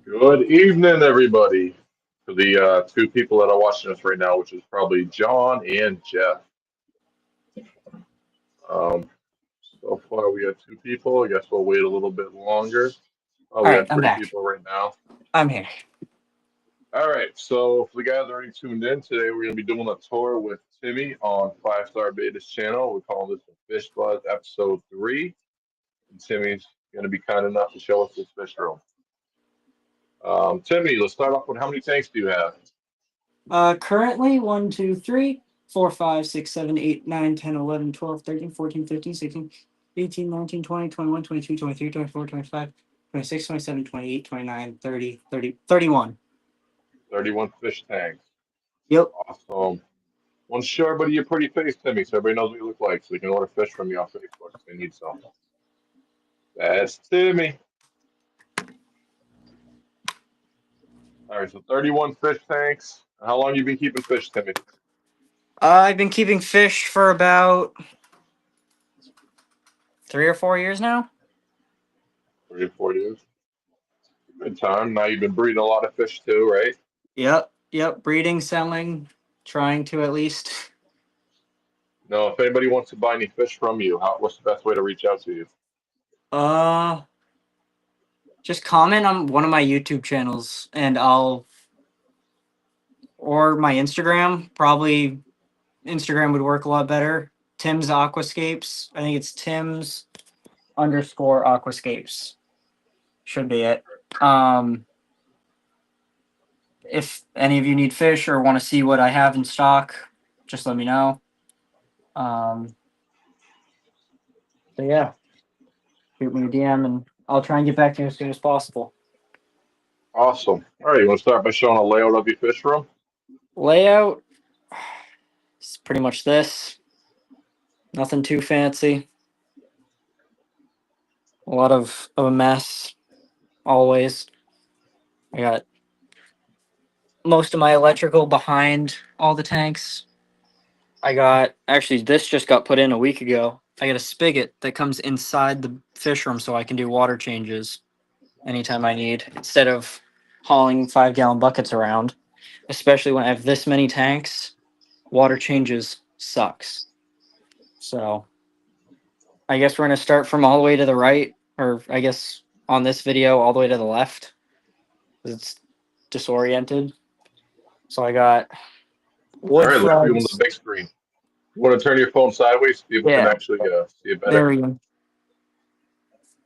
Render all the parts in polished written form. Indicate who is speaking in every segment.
Speaker 1: Good evening, everybody. For the two people that are watching us right now, which is probably John and Jeff. Um, so far, we have two people. I guess we'll wait a little bit longer. Oh,
Speaker 2: All
Speaker 1: we
Speaker 2: right,
Speaker 1: have
Speaker 2: I'm
Speaker 1: three
Speaker 2: back.
Speaker 1: people right now.
Speaker 2: I'm here.
Speaker 1: All right. So, for the guys already tuned in, today we're going to be doing a tour with Timmy on Five Star Beta's channel. We're calling this the Fish Buzz Episode 3. And Timmy's going to be kind enough to show us his fish room. Timmy, let's start off with how many tanks do you have?
Speaker 2: Currently 1, 2, 3, 4, 5, 6, 7, 8, 9, 10, 11, 12, 13, 14, 15, 16, 18, 19, 20, 21, 22, 23, 24, 25, 26, 27, 28, 29, 30, 30, 31.
Speaker 1: 31 fish tanks.
Speaker 2: Yep.
Speaker 1: Awesome. Well, sure, buddy, you're pretty face, Timmy, so everybody knows what you look like, so they can order fish from you on Facebook if they need some. That's Timmy. All right, so 31 fish tanks. How long you been keeping fish, Timmy?
Speaker 2: I've been keeping fish for about 3 or 4 years now.
Speaker 1: 3 or 4 years. Good time. Now you've been breeding a lot of fish too, right?
Speaker 2: Yep. Breeding, selling, trying to at least.
Speaker 1: No, if anybody wants to buy any fish from you, what's the best way to reach out to you?
Speaker 2: Uh, just comment on one of my YouTube channels and or my Instagram. Probably Instagram would work a lot better. Tim's Aquascapes. I think it's Tim's underscore Aquascapes. Should be it. If any of you need fish or want to see what I have in stock, just let me know. So yeah, shoot me a DM and I'll try and get back to you as soon as possible.
Speaker 1: Awesome. All right, you want to start by showing a layout of your fish room?
Speaker 2: Layout is pretty much this. Nothing too fancy. A lot of a mess, always. I got most of my electrical behind all the tanks. I got actually this just got put in a week ago. I got a spigot that comes inside the fish room so I can do water changes anytime I need instead of hauling 5-gallon buckets around. Especially when I have this many tanks, water changes sucks. So I guess we're gonna start from all the way to the right, or I guess on this video all the way to the left. It's disoriented. So I got
Speaker 1: All
Speaker 2: wood
Speaker 1: right, let's view on the
Speaker 2: frogs.
Speaker 1: big screen. You want to turn your phone sideways, people can
Speaker 2: Yeah,
Speaker 1: actually see it
Speaker 2: there
Speaker 1: better.
Speaker 2: we go.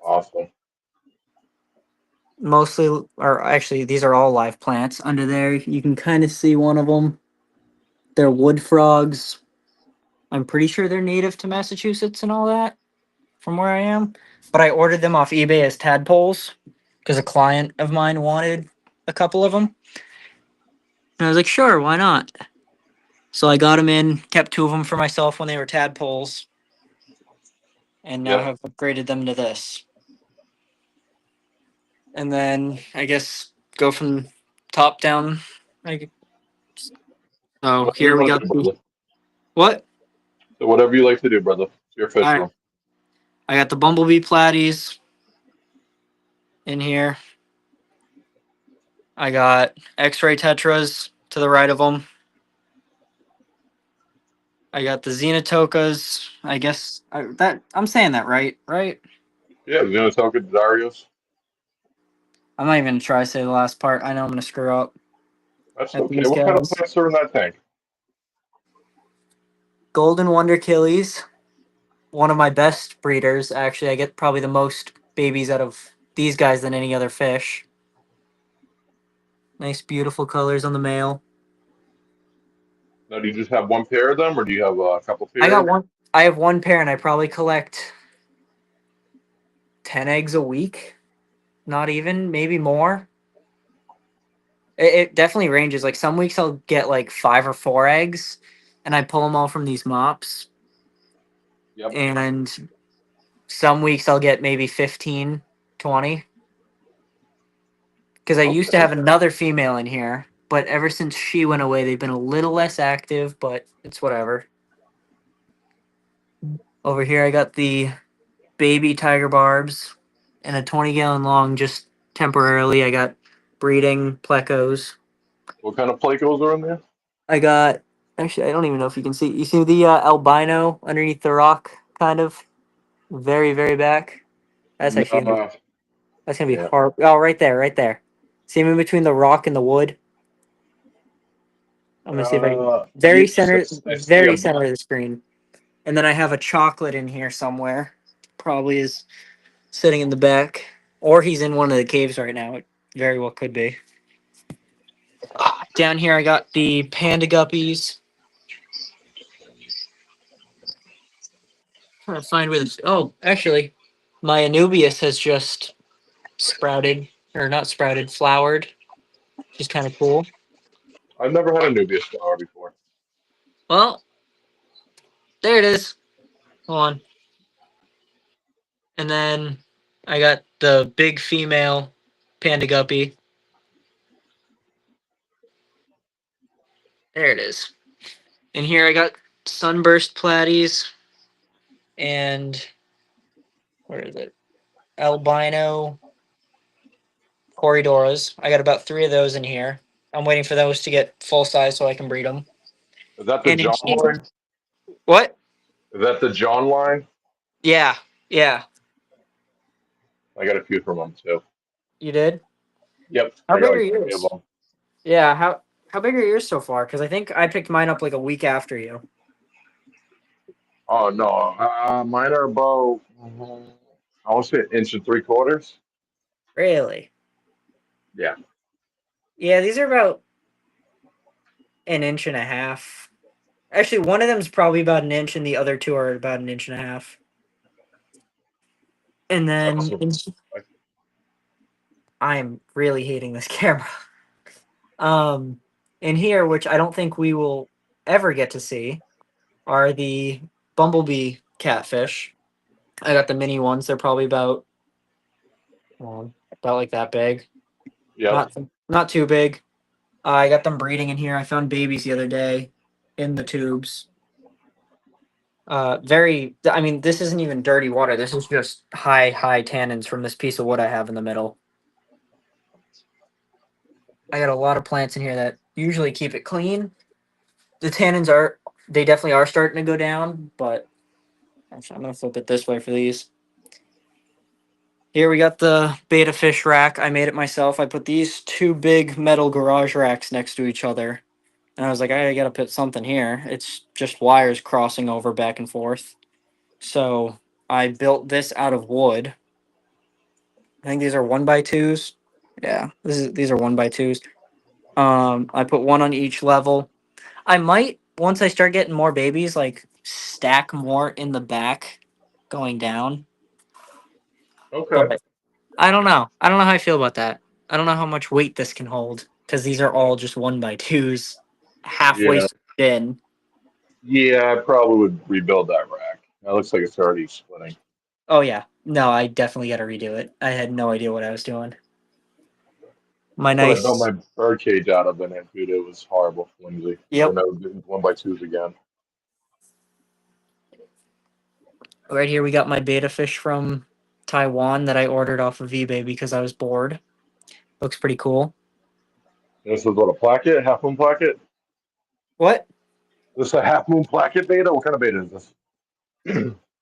Speaker 1: Awesome.
Speaker 2: Mostly, or actually, these are all live plants. Under there, you can kind of see one of them. They're wood frogs. I'm pretty sure they're native to Massachusetts and all that, from where I am. But I ordered them off eBay as tadpoles because a client of mine wanted a couple of them. And I was like, sure, why not? So I got them in, kept 2 of them for myself when they were tadpoles, and now
Speaker 1: Yep.
Speaker 2: have upgraded them to this. And then I guess go from top down. Like, so
Speaker 1: Whatever you
Speaker 2: here we
Speaker 1: want to
Speaker 2: got
Speaker 1: do,
Speaker 2: the
Speaker 1: brother.
Speaker 2: what?
Speaker 1: So whatever you like to do, brother. It's your fish
Speaker 2: All right,
Speaker 1: room.
Speaker 2: I got the bumblebee platies in here. I got X-ray tetras to the right of them. I got the Xenotokas. I guess that I'm saying that right, right?
Speaker 1: Yeah, you know, tell good Darius.
Speaker 2: I'm not even gonna try to say the last part. I know I'm gonna screw up
Speaker 1: That's
Speaker 2: at
Speaker 1: okay.
Speaker 2: these
Speaker 1: What kind of
Speaker 2: guys.
Speaker 1: plants are in that tank?
Speaker 2: Golden Wonder Killies, one of my best breeders. Actually, I get probably the most babies out of these guys than any other fish. Nice, beautiful colors on the male.
Speaker 1: Now, do you just have one pair of them, or do you have a couple
Speaker 2: I got
Speaker 1: pairs?
Speaker 2: one. I have one pair, and I probably collect 10 eggs a week. Not even, maybe more. It definitely ranges. Like some weeks I'll get like 5 or 4 eggs, and I pull them all from these mops.
Speaker 1: Yep.
Speaker 2: And some weeks I'll get maybe 15, 20. Because I used to
Speaker 1: Okay.
Speaker 2: have another female in here, but ever since she went away, they've been a little less active, but it's whatever. Over here, I got the baby tiger barbs and a 20-gallon long just temporarily. I got breeding plecos.
Speaker 1: What kind of plecos are in there?
Speaker 2: I got actually I don't even know if you can see. You see the albino underneath the rock, kind of very very back. That's actually gonna be
Speaker 1: Uh,
Speaker 2: that's gonna be
Speaker 1: yeah.
Speaker 2: hard. Oh, right there, right there. See him in between the rock and the wood. I'm gonna see if I can
Speaker 1: Yes, I see
Speaker 2: very
Speaker 1: them.
Speaker 2: center of the screen. And then I have a chocolate in here somewhere. Probably is sitting in the back, or he's in one of the caves right now. It very well could be. Down here, I got the panda guppies. Trying to find where this. Oh, actually, my Anubias has just sprouted, or not sprouted, flowered, which is kind of cool.
Speaker 1: I've never had a Nubius flower before.
Speaker 2: Well, there it is. Hold on. And then I got the big female panda guppy. There it is. And here I got sunburst platies and where is it? Albino corridoras. I got about three of those in here. I'm waiting for those to get full size so I can breed them.
Speaker 1: Is that the
Speaker 2: And in
Speaker 1: John
Speaker 2: here,
Speaker 1: line?
Speaker 2: what?
Speaker 1: Is that the John line?
Speaker 2: Yeah, yeah.
Speaker 1: I got a few from them too.
Speaker 2: You did.
Speaker 1: Yep,
Speaker 2: How
Speaker 1: I got
Speaker 2: big are
Speaker 1: like three of
Speaker 2: yours?
Speaker 1: them.
Speaker 2: Yeah. How big are yours so far? Because I think I picked mine up like a week after you.
Speaker 1: Oh no, mine are about I want to say an inch and three quarters.
Speaker 2: Really?
Speaker 1: Yeah,
Speaker 2: Yeah. These are about an inch and a half. Actually, one of them's probably about an inch, and the other two are about an inch and a half. And
Speaker 1: that's
Speaker 2: then
Speaker 1: awesome.
Speaker 2: I'm really hating this camera. Um, in here, which I don't think we will ever get to see, are the bumblebee catfish. I got the mini ones. They're probably about like that big.
Speaker 1: Yep.
Speaker 2: Not too big. I got them breeding in here. I found babies the other day in the tubes. Very. I mean, this isn't even dirty water. This is just high tannins from this piece of wood I have in the middle. I got a lot of plants in here that usually keep it clean. The tannins are they definitely are starting to go down, but actually, I'm gonna flip it this way for these. Here we got the beta fish rack. I made it myself. I put these two big metal garage racks next to each other. And I was like, I gotta put something here. It's just wires crossing over back and forth. So I built this out of wood. I think these are 1x2s. Yeah, these are 1x2s. I put one on each level. I might once I start getting more babies, like stack more in the back, going down.
Speaker 1: Okay.
Speaker 2: But I don't know. I don't know how I feel about that. I don't know how much weight this can hold because these are all just 1x2s, halfway
Speaker 1: Yeah.
Speaker 2: in.
Speaker 1: Yeah, I probably would rebuild that rack. That looks like it's already splitting.
Speaker 2: Oh yeah, no, I definitely got to redo it. I had no idea what I was doing. My
Speaker 1: That's what I built
Speaker 2: nice.
Speaker 1: my bird cage out of, and it, dude, it was horrible, flimsy. We're
Speaker 2: Yep,
Speaker 1: never doing one by twos again.
Speaker 2: right here we got my beta fish from Taiwan that I ordered off of eBay because I was bored. Looks pretty cool.
Speaker 1: This is what a placket, half moon placket.
Speaker 2: What?
Speaker 1: This is a half moon placket beta. What kind of beta is this?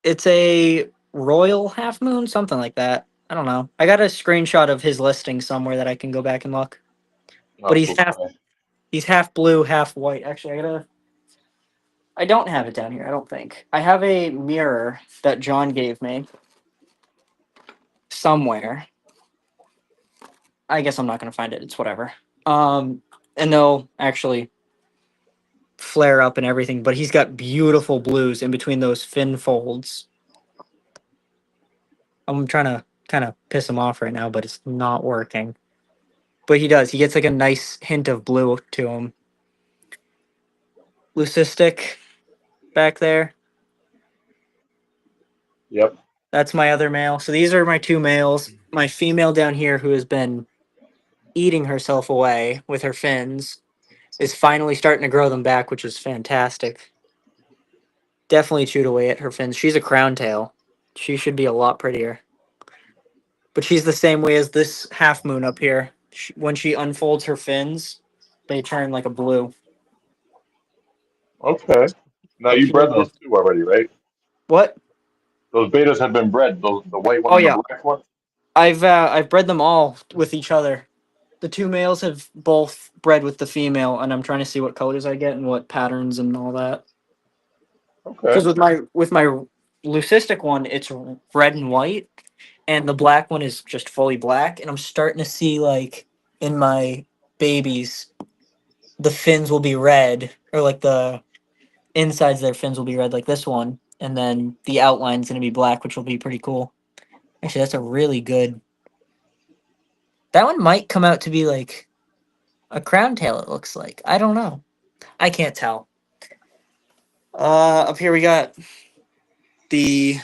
Speaker 2: It's a royal half moon, something like that. I don't know. I got a screenshot of his listing somewhere that I can go back and look. But
Speaker 1: Oh, okay.
Speaker 2: he's half blue, half white. Actually, I don't have it down here. I don't think. I have a mirror that John gave me somewhere. I guess I'm not gonna find it. It's whatever. And they'll actually flare up and everything. But he's got beautiful blues in between those fin folds. I'm trying to kind of piss him off right now, but it's not working. But he does. He gets like a nice hint of blue to him. Leucistic back there.
Speaker 1: Yep.
Speaker 2: That's my other male. So these are my two males. My female down here, who has been eating herself away with her fins, is finally starting to grow them back, which is fantastic. Definitely chewed away at her fins. She's a crown tail. She should be a lot prettier. But she's the same way as this half moon up here. when she unfolds her fins, they turn like a blue.
Speaker 1: Okay. Now
Speaker 2: But
Speaker 1: you
Speaker 2: she has
Speaker 1: bred
Speaker 2: good.
Speaker 1: those two already, right?
Speaker 2: What?
Speaker 1: Those betas have been bred. Those the white one
Speaker 2: Oh
Speaker 1: and the
Speaker 2: yeah,
Speaker 1: black one.
Speaker 2: I've bred them all with each other. The two males have both bred with the female, and I'm trying to see what colors I get and what patterns and all that.
Speaker 1: Okay.
Speaker 2: Because with my leucistic one, it's red and white, and the black one is just fully black. And I'm starting to see like in my babies, the fins will be red, or like the insides of their fins will be red, like this one, and then the outline's gonna be black, which will be pretty cool. Actually, that's a really good. That one might come out to be like a crown tail. It looks like. I don't know. I can't tell. Up here we got the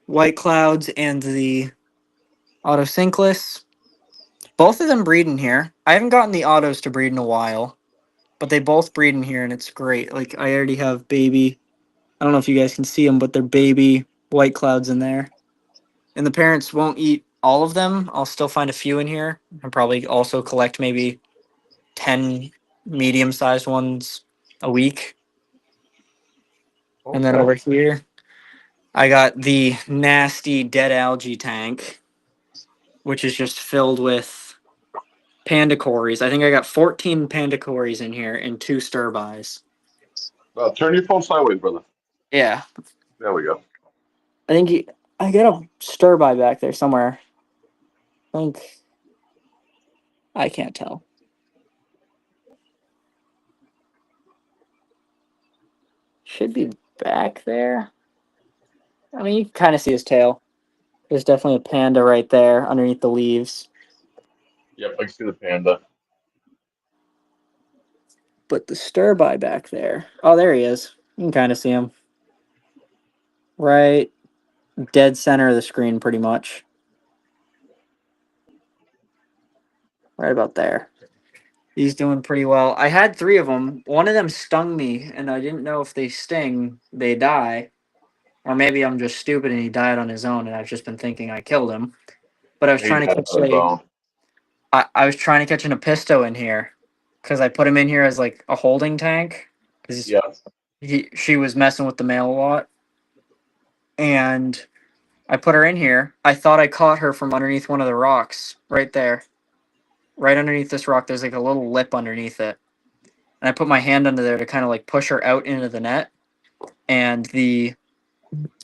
Speaker 2: white clouds and the autosynclus. Both of them breed in here. I haven't gotten the autos to breed in a while, but they both breed in here, and it's great. Like I already have baby. I don't know if you guys can see them, but they're baby white clouds in there. And the parents won't eat all of them. I'll still find a few in here. I'll probably also collect maybe 10 medium-sized ones a week. And then
Speaker 1: Okay.
Speaker 2: over here, I got the nasty dead algae tank, which is just filled with panda cories. I think I got 14 panda cories in here and two stir-bys.
Speaker 1: Turn your phone sideways, brother.
Speaker 2: Yeah,
Speaker 1: There we go.
Speaker 2: I think I got a stir-by back there somewhere. I think I can't tell. Should be back there. I mean, you can kind of see his tail. There's definitely a panda right there underneath the leaves.
Speaker 1: Yep, I can see the panda.
Speaker 2: But the stir-by back there. Oh, there he is. You can kind of see him. Right dead center of the screen, pretty much. Right about there. He's doing pretty well. I had three of them. One of them stung me, and I didn't know if they sting, they die. Or maybe I'm just stupid and he died on his own, and I've just been thinking I killed him. But I was
Speaker 1: He
Speaker 2: trying to
Speaker 1: died
Speaker 2: catch
Speaker 1: on his own.
Speaker 2: I was trying to catch an apisto in here because I put him in here as like a holding tank because
Speaker 1: Yeah.
Speaker 2: she was messing with the male a lot, and I put her in here. I thought I caught her from underneath one of the rocks right there, right underneath this rock. There's like a little lip underneath it, and I put my hand under there to kind of like push her out into the net, and the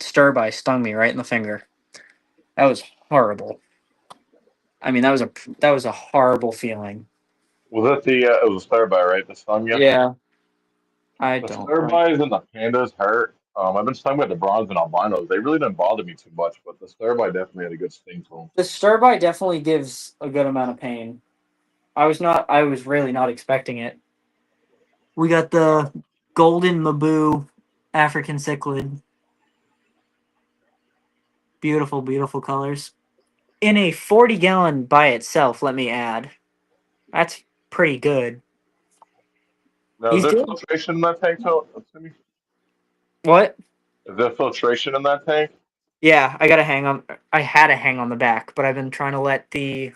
Speaker 2: stir-by stung me right in the finger. That was horrible. I mean, that was a horrible feeling.
Speaker 1: Was that the? It was a starby, right? The stung you.
Speaker 2: Yeah, I
Speaker 1: The
Speaker 2: don't like.
Speaker 1: starbys and the pandas hurt. I've been stung by the bronze and albinos. They really didn't bother me too much, but the starby definitely had a good sting to them.
Speaker 2: The stir-by definitely gives a good amount of pain. I was really not expecting it. We got the golden Mabu African cichlid. Beautiful, beautiful colors. In a 40-gallon by itself, let me add. That's pretty good.
Speaker 1: Now, is
Speaker 2: He's
Speaker 1: there
Speaker 2: doing
Speaker 1: filtration in that tank, Timmy?
Speaker 2: what?
Speaker 1: Is there filtration in that tank?
Speaker 2: Yeah, I had a hang on the back, but I've been trying to let the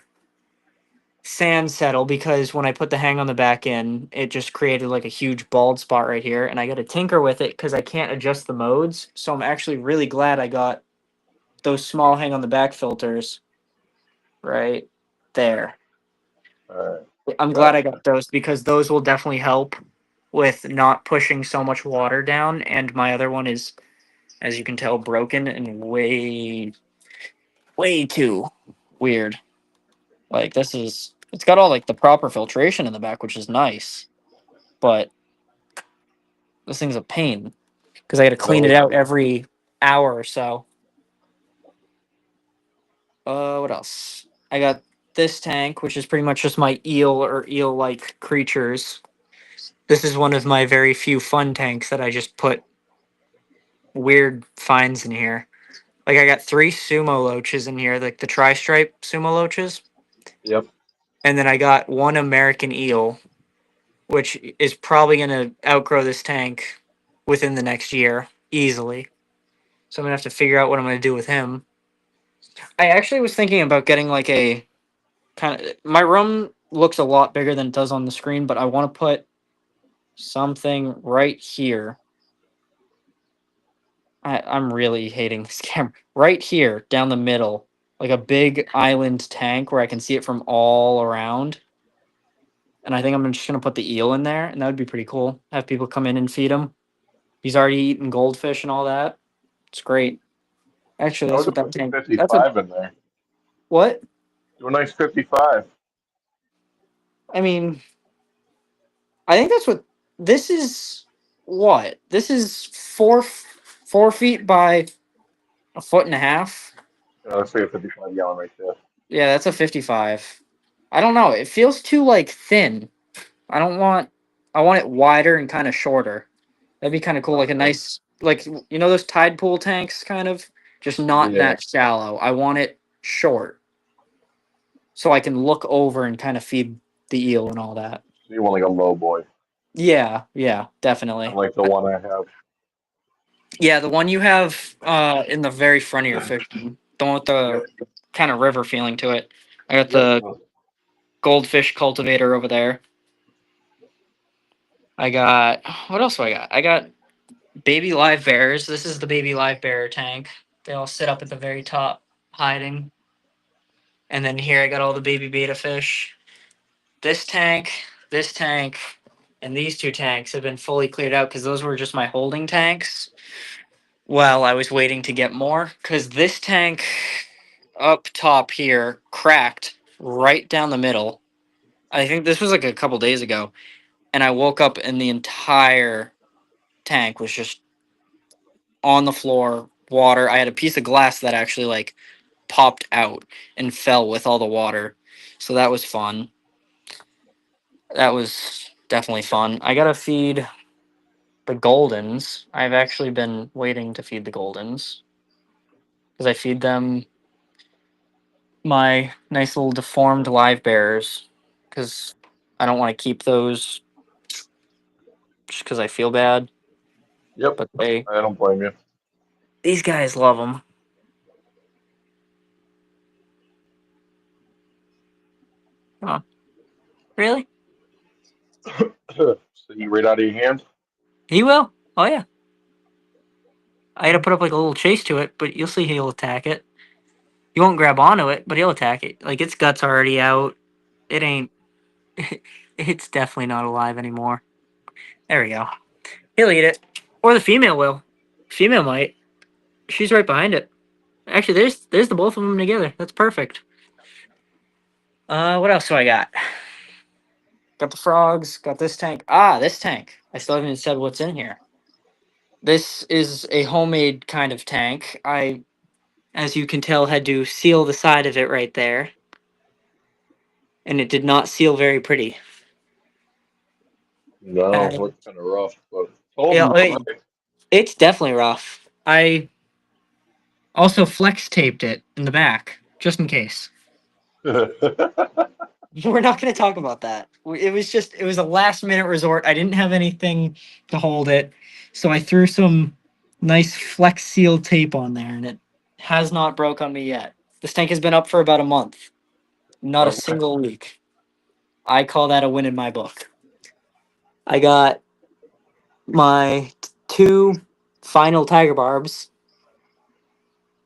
Speaker 2: sand settle because when I put the hang on the back in, it just created like a huge bald spot right here, and I got to tinker with it because I can't adjust the modes. So I'm actually really glad I got those small hang on the back filters right there.
Speaker 1: All right.
Speaker 2: I'm glad I
Speaker 1: Gotcha.
Speaker 2: got those because those will definitely help with not pushing so much water down. And my other one is, as you can tell, broken and way too weird. Like it's got all like the proper filtration in the back, which is nice, but this thing's a pain because I got to clean it
Speaker 1: No.
Speaker 2: out every hour or so. What else? I got this tank, which is pretty much just my eel or eel-like creatures. This is one of my very few fun tanks that I just put weird finds in here. Like I got three sumo loaches in here, like the tri-stripe sumo loaches,
Speaker 1: Yep.
Speaker 2: and then I got one American eel, which is probably gonna outgrow this tank within the next year easily. So I'm gonna have to figure out what I'm gonna do with him. I actually was thinking about getting like a kind of my room. looks a lot bigger than it does on the screen, but I want to put something right here. I'm really hating this camera. Right here, down the middle, like a big island tank where I can see it from all around. And I think I'm just gonna put the eel in there, and that would be pretty cool. Have people come in and feed him. He's already eaten goldfish and all that. It's great. Actually,
Speaker 1: I
Speaker 2: that's
Speaker 1: would
Speaker 2: what
Speaker 1: put
Speaker 2: that
Speaker 1: the
Speaker 2: tank. That's what.
Speaker 1: 55 in there.
Speaker 2: What?
Speaker 1: Do a nice 55.
Speaker 2: I mean, I think that's what this is. What this is 4 feet by a foot and a half.
Speaker 1: Let's say a 55 gallon right there.
Speaker 2: Yeah, that's a 55. I don't know. It feels too like thin. I don't want. I want it wider and kind of shorter. That'd be kind of cool. Like a
Speaker 1: Okay.
Speaker 2: nice, like those tide pool tanks, kind of. Just not
Speaker 1: Yeah.
Speaker 2: that shallow. I want it short, so I can look over and kind of feed the eel and all that.
Speaker 1: So you want like a low boy.
Speaker 2: Yeah, yeah,
Speaker 1: I
Speaker 2: definitely.
Speaker 1: like the one I have.
Speaker 2: Yeah, the one you have in the very front of your fish tank, the one with the
Speaker 1: Yep.
Speaker 2: kind of river feeling to it. I got
Speaker 1: Yep.
Speaker 2: the goldfish cultivator over there. I got what else do I got? I got baby live bears. This is the baby live bear tank. They all sit up at the very top, hiding. And then here I got all the baby betta fish. This tank, and these two tanks have been fully cleared out because those were just my holding tanks. While I was waiting to get more, because this tank up top here cracked right down the middle. I think this was like a couple days ago, and I woke up and the entire tank was just on the floor, water. I had a piece of glass that actually like popped out and fell with all the water. So that was fun. That was definitely fun. I gotta feed the Goldens. I've actually been waiting to feed the Goldens because I feed them my nice little deformed live bears because I don't want to keep those just because I feel bad.
Speaker 1: Yep.
Speaker 2: But they,
Speaker 1: I don't blame you.
Speaker 2: these guys love them. Oh, really?
Speaker 1: So you right out of your hand?
Speaker 2: He will. Oh yeah. I had to put up like a little chase to it, but you'll see he'll attack it. He won't grab onto it, but he'll attack it. Like its guts already out. It ain't. It's definitely not alive anymore. There we go. He'll eat it, or the female will. Female might. She's right behind it. Actually, there's the both of them together. That's perfect. What else do I got? Got the frogs. Got this tank. Ah, this tank. I still haven't said what's in here. This is a homemade kind of tank. I, as you can tell, had to seal the side of it right there, and it did not seal very pretty.
Speaker 1: No,
Speaker 2: Uh,
Speaker 1: looks kind of rough, but holding
Speaker 2: yeah,
Speaker 1: up
Speaker 2: it's definitely rough. I also flex taped it in the back just in case.
Speaker 1: right.
Speaker 2: We're not going to talk about that. It was a last minute resort. I didn't have anything to hold it, so I threw some nice Flex Seal tape on there, and it has not broke on me yet. This tank has been up for about a month, not a
Speaker 1: Okay.
Speaker 2: single leak. I call that a win in my book. I got my two final tiger barbs.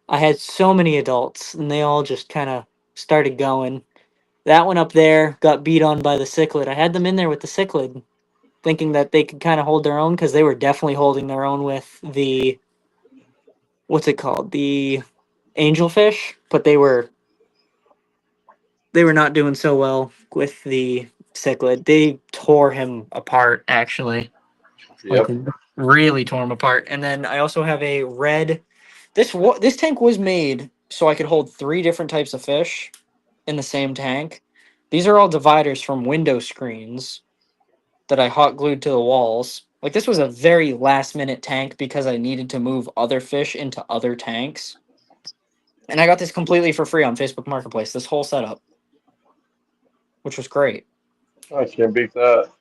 Speaker 2: I had so many adults, and they all just kind of started going. That one up there got beat on by the cichlid. I had them in there with the cichlid, thinking that they could kind of hold their own because they were definitely holding their own with the what's it called, the angelfish, but they were not doing so well with the cichlid. They tore him apart actually, like
Speaker 1: Yep.
Speaker 2: really tore him apart. And then I also have a red. This tank was made so I could hold three different types of fish in the same tank. These are all dividers from window screens that I hot glued to the walls. Like this was a very last minute tank because I needed to move other fish into other tanks. And I got this completely for free on Facebook Marketplace, this whole setup, which was great.
Speaker 1: I can't beat that.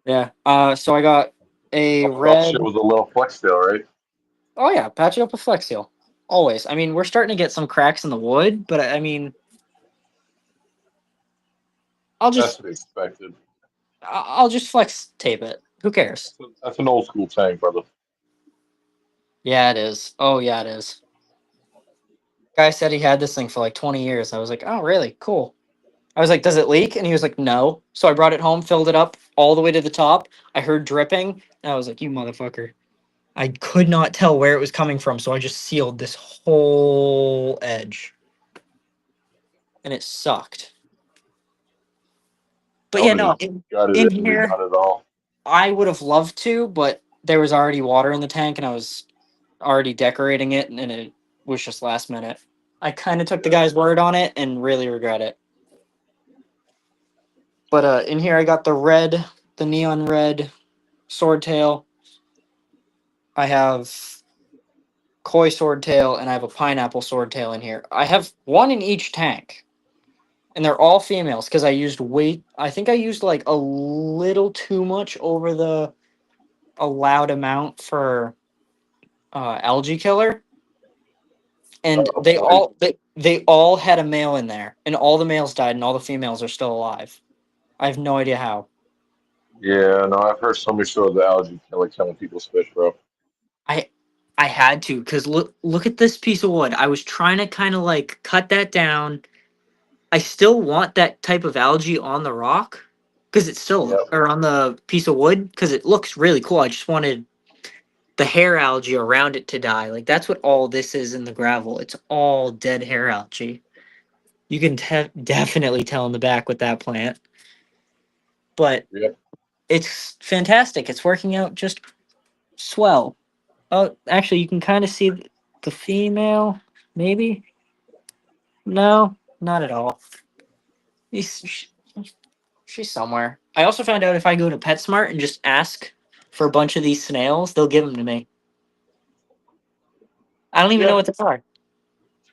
Speaker 2: Yeah. So I got a
Speaker 1: All the rough shit
Speaker 2: red.
Speaker 1: was a little flex steel, right?
Speaker 2: Oh yeah, patch it up with Flex Seal. Always. I mean, we're starting to get some cracks in the wood, but I mean, I'll
Speaker 1: That's
Speaker 2: just
Speaker 1: to be expected.
Speaker 2: I'll just flex tape it. Who cares?
Speaker 1: That's an old school tank, brother.
Speaker 2: Yeah, it is. Oh yeah, it is. Guy said he had this thing for like 20 years. I was like, oh really? Cool. I was like, does it leak? And he was like, no. So I brought it home, filled it up all the way to the top. I heard dripping, and I was like, you motherfucker. I could not tell where it was coming from, so I just sealed this whole edge. And it sucked. But
Speaker 1: I
Speaker 2: yeah,
Speaker 1: would have
Speaker 2: no,
Speaker 1: just gutted
Speaker 2: in
Speaker 1: it and
Speaker 2: here,
Speaker 1: redone it all.
Speaker 2: I would have loved to, but there was already water in the tank, and I was already decorating it, and it was just last minute. I kind of took the
Speaker 1: Yeah.
Speaker 2: guy's word on it and really regret it. But in here, I got the neon red swordtail. I have koi swordtail, and I have a pineapple swordtail in here. I have one in each tank, and they're all females because I used weight. I think I used like a little too much over the allowed amount for algae killer, and
Speaker 1: Oh, so
Speaker 2: they all had a male in there, and all the males died, and all the females are still alive. I have no idea how.
Speaker 1: yeah, no, I've heard somebody show the algae like killing people's fish, bro.
Speaker 2: I I had to because look at this piece of wood. I was trying to kind of like cut that down. I still want that type of algae on the rock because it's still
Speaker 1: Yep.
Speaker 2: or on the piece of wood because it looks really cool. I just wanted the hair algae around it to die. Like that's what all this is in the gravel. It's all dead hair algae. You can definitely tell in the back with that plant, but
Speaker 1: Yep.
Speaker 2: it's fantastic. It's working out just swell. Oh, actually, you can kind of see the female. Maybe no, not at all. He's, sh- she's somewhere. I also found out if I go to PetSmart and just ask for a bunch of these snails, they'll give them to me. I don't even know
Speaker 1: Yeah.
Speaker 2: what they are.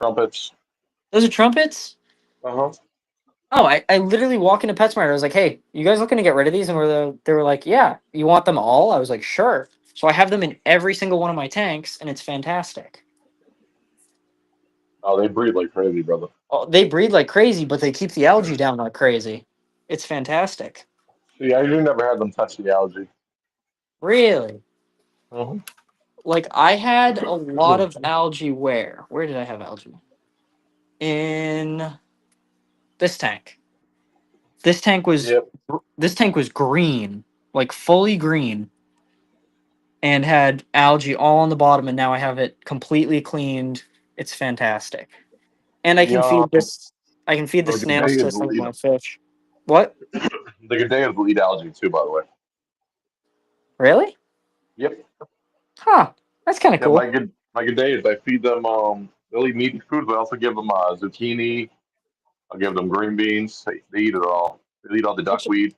Speaker 1: Trumpets.
Speaker 2: Those are trumpets.
Speaker 1: Uh-huh.
Speaker 2: Oh, I literally walk into PetSmart. I was like, "Hey, you guys looking to get rid of these?" And they were like, "Yeah, you want them all?" I was like, "Sure." So I have them in every single one of my tanks, and it's fantastic.
Speaker 1: Oh, they breed like crazy, brother.
Speaker 2: Oh, they breed like crazy, but they keep the algae down like crazy. It's fantastic.
Speaker 1: See, I usually never had them touch the algae.
Speaker 2: Really?
Speaker 1: Uh-huh.
Speaker 2: Like I had a lot of algae where? Where did I have algae? In this tank. This tank was
Speaker 1: Yep.
Speaker 2: this tank was green, like fully green, and had algae all on the bottom, and now I have it completely cleaned. It's fantastic. And I
Speaker 1: The
Speaker 2: can feed this I can feed the
Speaker 1: the
Speaker 2: snails to
Speaker 1: Gadeas
Speaker 2: some
Speaker 1: will
Speaker 2: of
Speaker 1: eat
Speaker 2: my
Speaker 1: them.
Speaker 2: fish. What?
Speaker 1: The Gadeas will eat algae too, by the way.
Speaker 2: Really?
Speaker 1: Yep.
Speaker 2: Huh. That's kind of
Speaker 1: Yeah,
Speaker 2: cool.
Speaker 1: my Gadeas, I feed them they'll eat meaty foods, but I also give them zucchini. I'll give them green beans. They eat it all. They eat all the duckweed.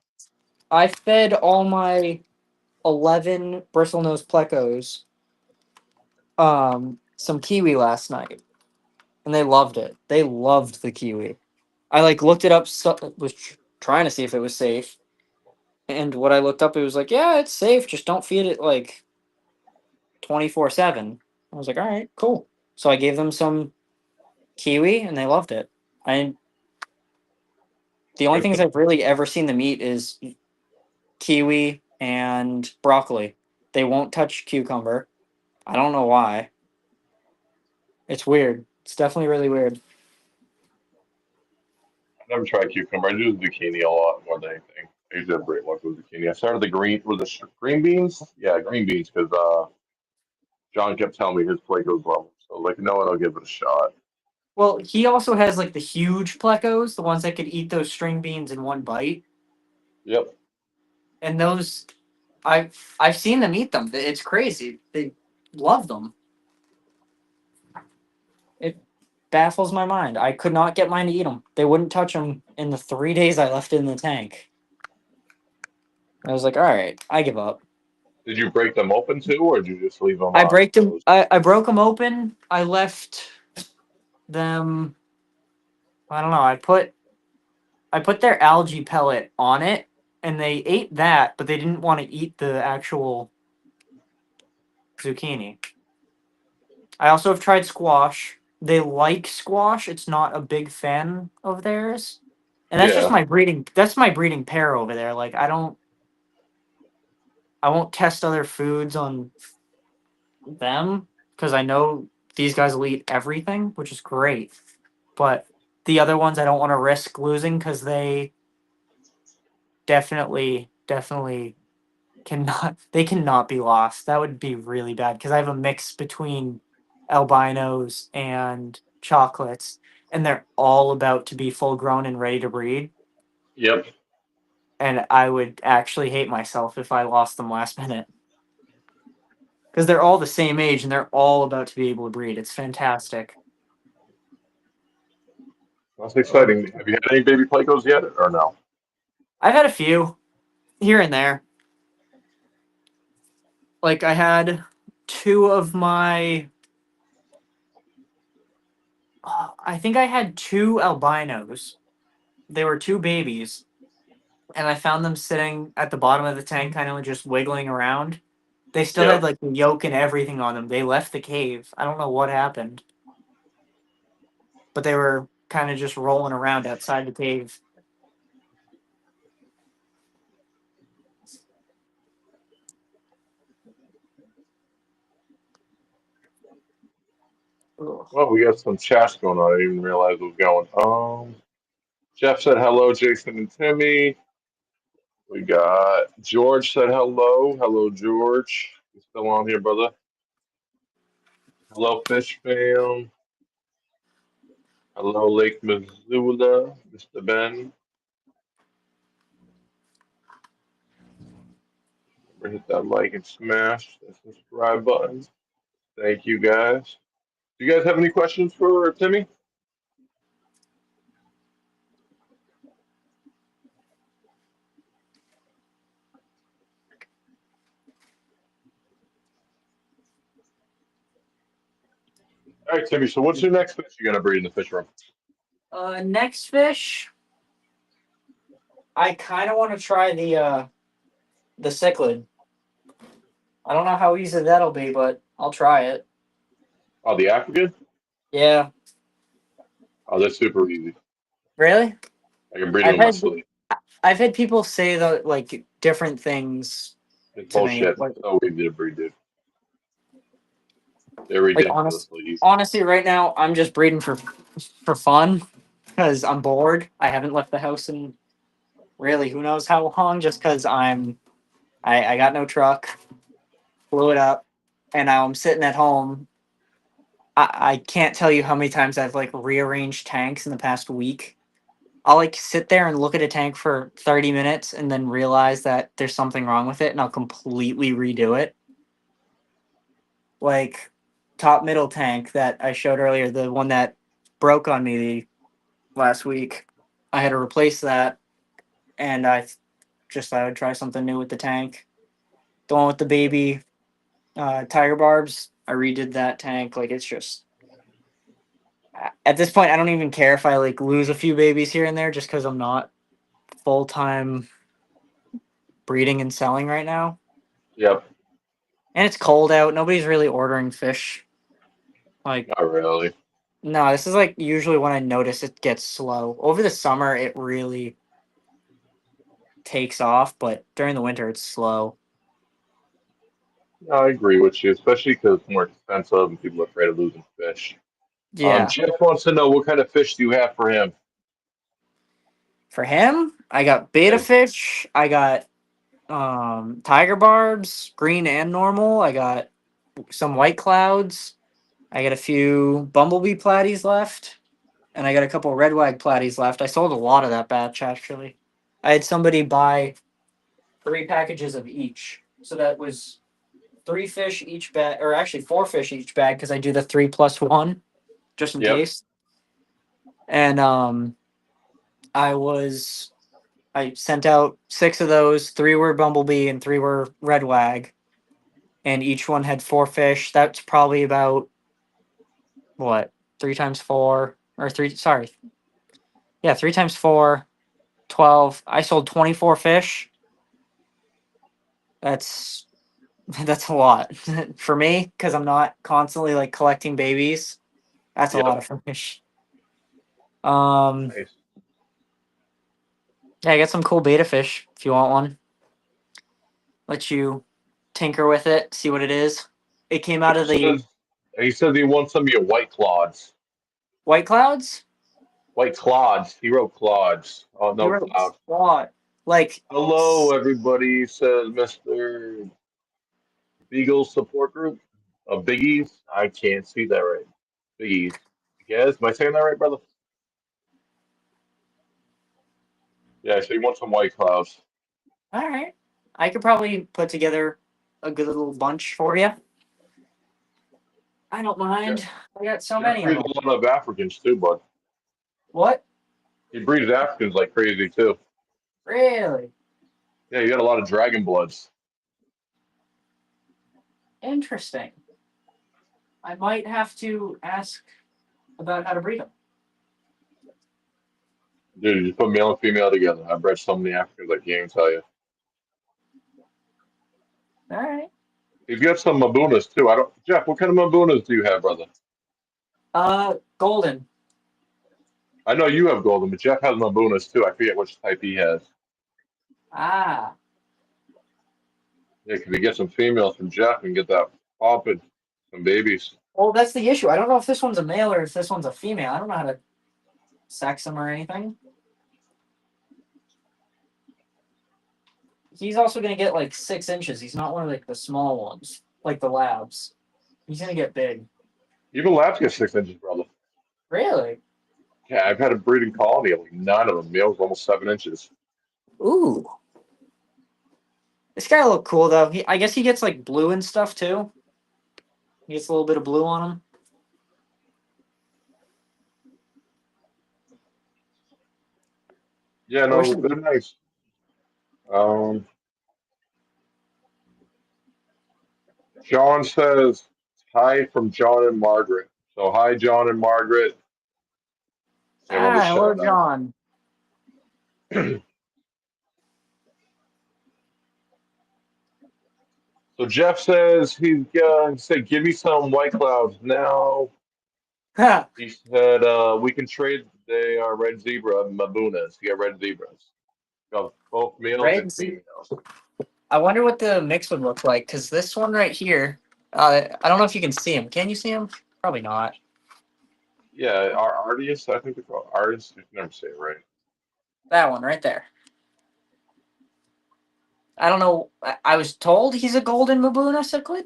Speaker 2: I fed all my 11 bristlenose plecos some kiwi last night, and they loved it. They loved the kiwi. I like looked it up, was trying to see if it was safe, and what I looked up, it was like, yeah, it's safe. Just don't feed it like 24/7. I was like, all right, cool. So I gave them some kiwi, and they loved it. I The only
Speaker 1: Good
Speaker 2: things
Speaker 1: thing.
Speaker 2: I've really ever seen them eat is kiwi and broccoli. They won't touch cucumber. I don't know why. It's weird. It's definitely really weird.
Speaker 1: I never tried cucumber. I do zucchini a lot more than anything. I usually have great luck with zucchini. I started the green beans? Yeah, green beans because John kept telling me his plate goes level. So I was like, you know what, I'll give it a shot.
Speaker 2: Well, he also has like the huge plecos, the ones that could eat those string beans in one bite,
Speaker 1: Yep.
Speaker 2: and those I've seen them eat them. It's crazy. They love them. It baffles my mind. I could not get mine to eat them. They wouldn't touch them in the 3 days I left in the tank. I was like, all right, I give up.
Speaker 1: Did you break them open too, or did you just leave them exposed?
Speaker 2: I broke them open. I left them. I don't know. I put their algae pellet on it, and they ate that, but they didn't want to eat the actual zucchini. I also have tried squash. They like squash. It's not a big fan of theirs, And that's just
Speaker 1: Yeah.
Speaker 2: my breeding. That's my breeding pair over there. Like I won't test other foods on them because I know these guys will eat everything, which is great. But the other ones I don't want to risk losing because they definitely cannot they cannot be lost. That would be really bad because I have a mix between albinos and chocolates, and they're all about to be full grown and ready to breed.
Speaker 1: Yep.
Speaker 2: And I would actually hate myself if I lost them last minute because they're all the same age and they're all about to be able to breed. It's fantastic.
Speaker 1: That's
Speaker 2: Oh.
Speaker 1: exciting. Have you had any baby Plecos yet, or no?
Speaker 2: I've had a few here and there. Like I had two of my I think I had two albinos. They were two babies, and I found them sitting at the bottom of the tank, kind of just wiggling around. They still had
Speaker 1: Yep.
Speaker 2: like the yolk and everything on them. They left the cave. I don't know what happened, but they were kind of just rolling around outside the cave. Ugh.
Speaker 1: Well, we got some chats going on. I didn't even realize it was going. Jeff said hello, Jason and Timmy. We got George said hello. Hello, George. You still on here, brother? Hello, Fish Fam. Hello, Lake Missoula, Mr. Ben. Remember, hit that like and smash that subscribe button. Thank you, guys. Do you guys have any questions for Timmy? All right, Timmy. So, what's your next fish you're gonna breed in the fish room?
Speaker 2: Next fish, I kind of want to try the cichlid. I don't know how easy that'll be, but I'll try it.
Speaker 1: Oh, the African.
Speaker 2: Yeah,
Speaker 1: Oh, that's super easy.
Speaker 2: really.
Speaker 1: I can breed it
Speaker 2: I've
Speaker 1: in my
Speaker 2: had
Speaker 1: sleep.
Speaker 2: I've had people say that like different things
Speaker 1: It's
Speaker 2: to me.
Speaker 1: bullshit. It's so easy to breed, dude. They're ridiculously easy.
Speaker 2: Honestly, right now I'm just breeding for fun because I'm bored. I haven't left the house in really who knows how long. Just because I got no truck, blew it up, and now I'm sitting at home. I can't tell you how many times I've like rearranged tanks in the past week. I'll like sit there and look at a tank for 30 minutes and then realize that there's something wrong with it and I'll completely redo it. Like top middle tank that I showed earlier, the one that broke on me last week. I had to replace that, and just thought I'd try something new with the tank. The one with the baby tiger barbs, I redid that tank. Like it's just at this point, I don't even care if I like lose a few babies here and there, just because I'm not full time breeding and selling right now.
Speaker 1: Yep.
Speaker 2: And it's cold out. Nobody's really ordering fish. Like
Speaker 1: Not really.
Speaker 2: no, this is like usually when I notice it gets slow. Over the summer, it really takes off, but during the winter, it's slow.
Speaker 1: No, I agree with you, especially because it's more expensive and people are afraid of losing fish.
Speaker 2: Yeah.
Speaker 1: Jeff wants to know what kind of fish do you have for him?
Speaker 2: For him, I got beta
Speaker 1: Yeah.
Speaker 2: fish. I got tiger barbs, green and normal. I got some white clouds. I got a few bumblebee platies left, and I got a couple red wag platies left. I sold a lot of that batch actually. I had somebody buy 3 packages of each, so that was 3 fish each bag, or actually 4 fish each bag because I do the 3+1 just in
Speaker 1: Yep.
Speaker 2: case. And I was I sent out 6 of those. 3 were bumblebee and 3 were red wag, and each one had 4 fish. That's probably about what 3 times 4 or three. Sorry, yeah, 3 times 4, 12. I sold 24 fish. That's that's a lot for me because I'm not constantly like collecting babies. That's a lot
Speaker 1: Yep.
Speaker 2: of fish. Um,
Speaker 1: Nice.
Speaker 2: Yeah, I got some cool beta fish if you want one. Let you tinker with it, see what it is. It came out of the
Speaker 1: He says he wants some of your white clods.
Speaker 2: White Clouds.
Speaker 1: White clods. He wrote clods. Oh,
Speaker 2: You
Speaker 1: no
Speaker 2: were
Speaker 1: cloud.
Speaker 2: what? Like,
Speaker 1: Hello, everybody, says Mr. Beagle Support Group. Biggies. I can't see that right. Biggies. Yes, am I saying that right, brother? Yeah, so you want some white clouds.
Speaker 2: all right. I could probably put together a good little bunch for you. I don't
Speaker 1: Yeah.
Speaker 2: mind. I got so
Speaker 1: Jeff
Speaker 2: many of
Speaker 1: breeds
Speaker 2: them.
Speaker 1: a lot of Africans too, bud.
Speaker 2: What?
Speaker 1: He breeds Africans like crazy too.
Speaker 2: Really?
Speaker 1: Yeah, you got a lot of dragon bloods.
Speaker 2: Interesting. I might have to ask about how to breed them.
Speaker 1: Dude, you just put male and female together. I've bred so many Africans I can't even tell you.
Speaker 2: All right.
Speaker 1: You've got some Mabunas too. I don't Jeff, what kind of Mabunas do you have, brother?
Speaker 2: Golden.
Speaker 1: I know you have golden, but Jeff has Mabunas too. I forget which type he has.
Speaker 2: Ah.
Speaker 1: Yeah, could we get some females from Jeff and get that popping, some babies?
Speaker 2: Well, that's the issue. I don't know if this one's a male or if this one's a female. I don't know how to sex them or anything. He's also gonna get like 6 inches. He's not one of like the small ones, like the labs. He's gonna get big.
Speaker 1: Even labs get 6 inches, brother.
Speaker 2: Really?
Speaker 1: Yeah, I've had a breeding colony of like 9 of them. Males almost 7 inches.
Speaker 2: Ooh. This guy look cool though. I guess he gets like blue and stuff too. He gets a little bit of blue on him.
Speaker 1: Yeah,
Speaker 2: I wish.
Speaker 1: no, they're nice. Um, John says hi from John and Margaret. So hi, John and Margaret. Give them a
Speaker 2: Hello,
Speaker 1: shout out.
Speaker 2: John.
Speaker 1: So Jeff says he said, "Give me some white clouds now." He said, "We can trade." They are red zebra Mabunas. You got red zebras. Got both males and
Speaker 2: Red.
Speaker 1: females.
Speaker 2: I wonder what the mix would look like because this one right here. I don't know if you can see him. Can you see him? Probably not.
Speaker 1: Yeah, our artists. I think they're called artists. You can never say it right.
Speaker 2: That one right there. I don't know. I was told he's a golden Mabuna cichlid.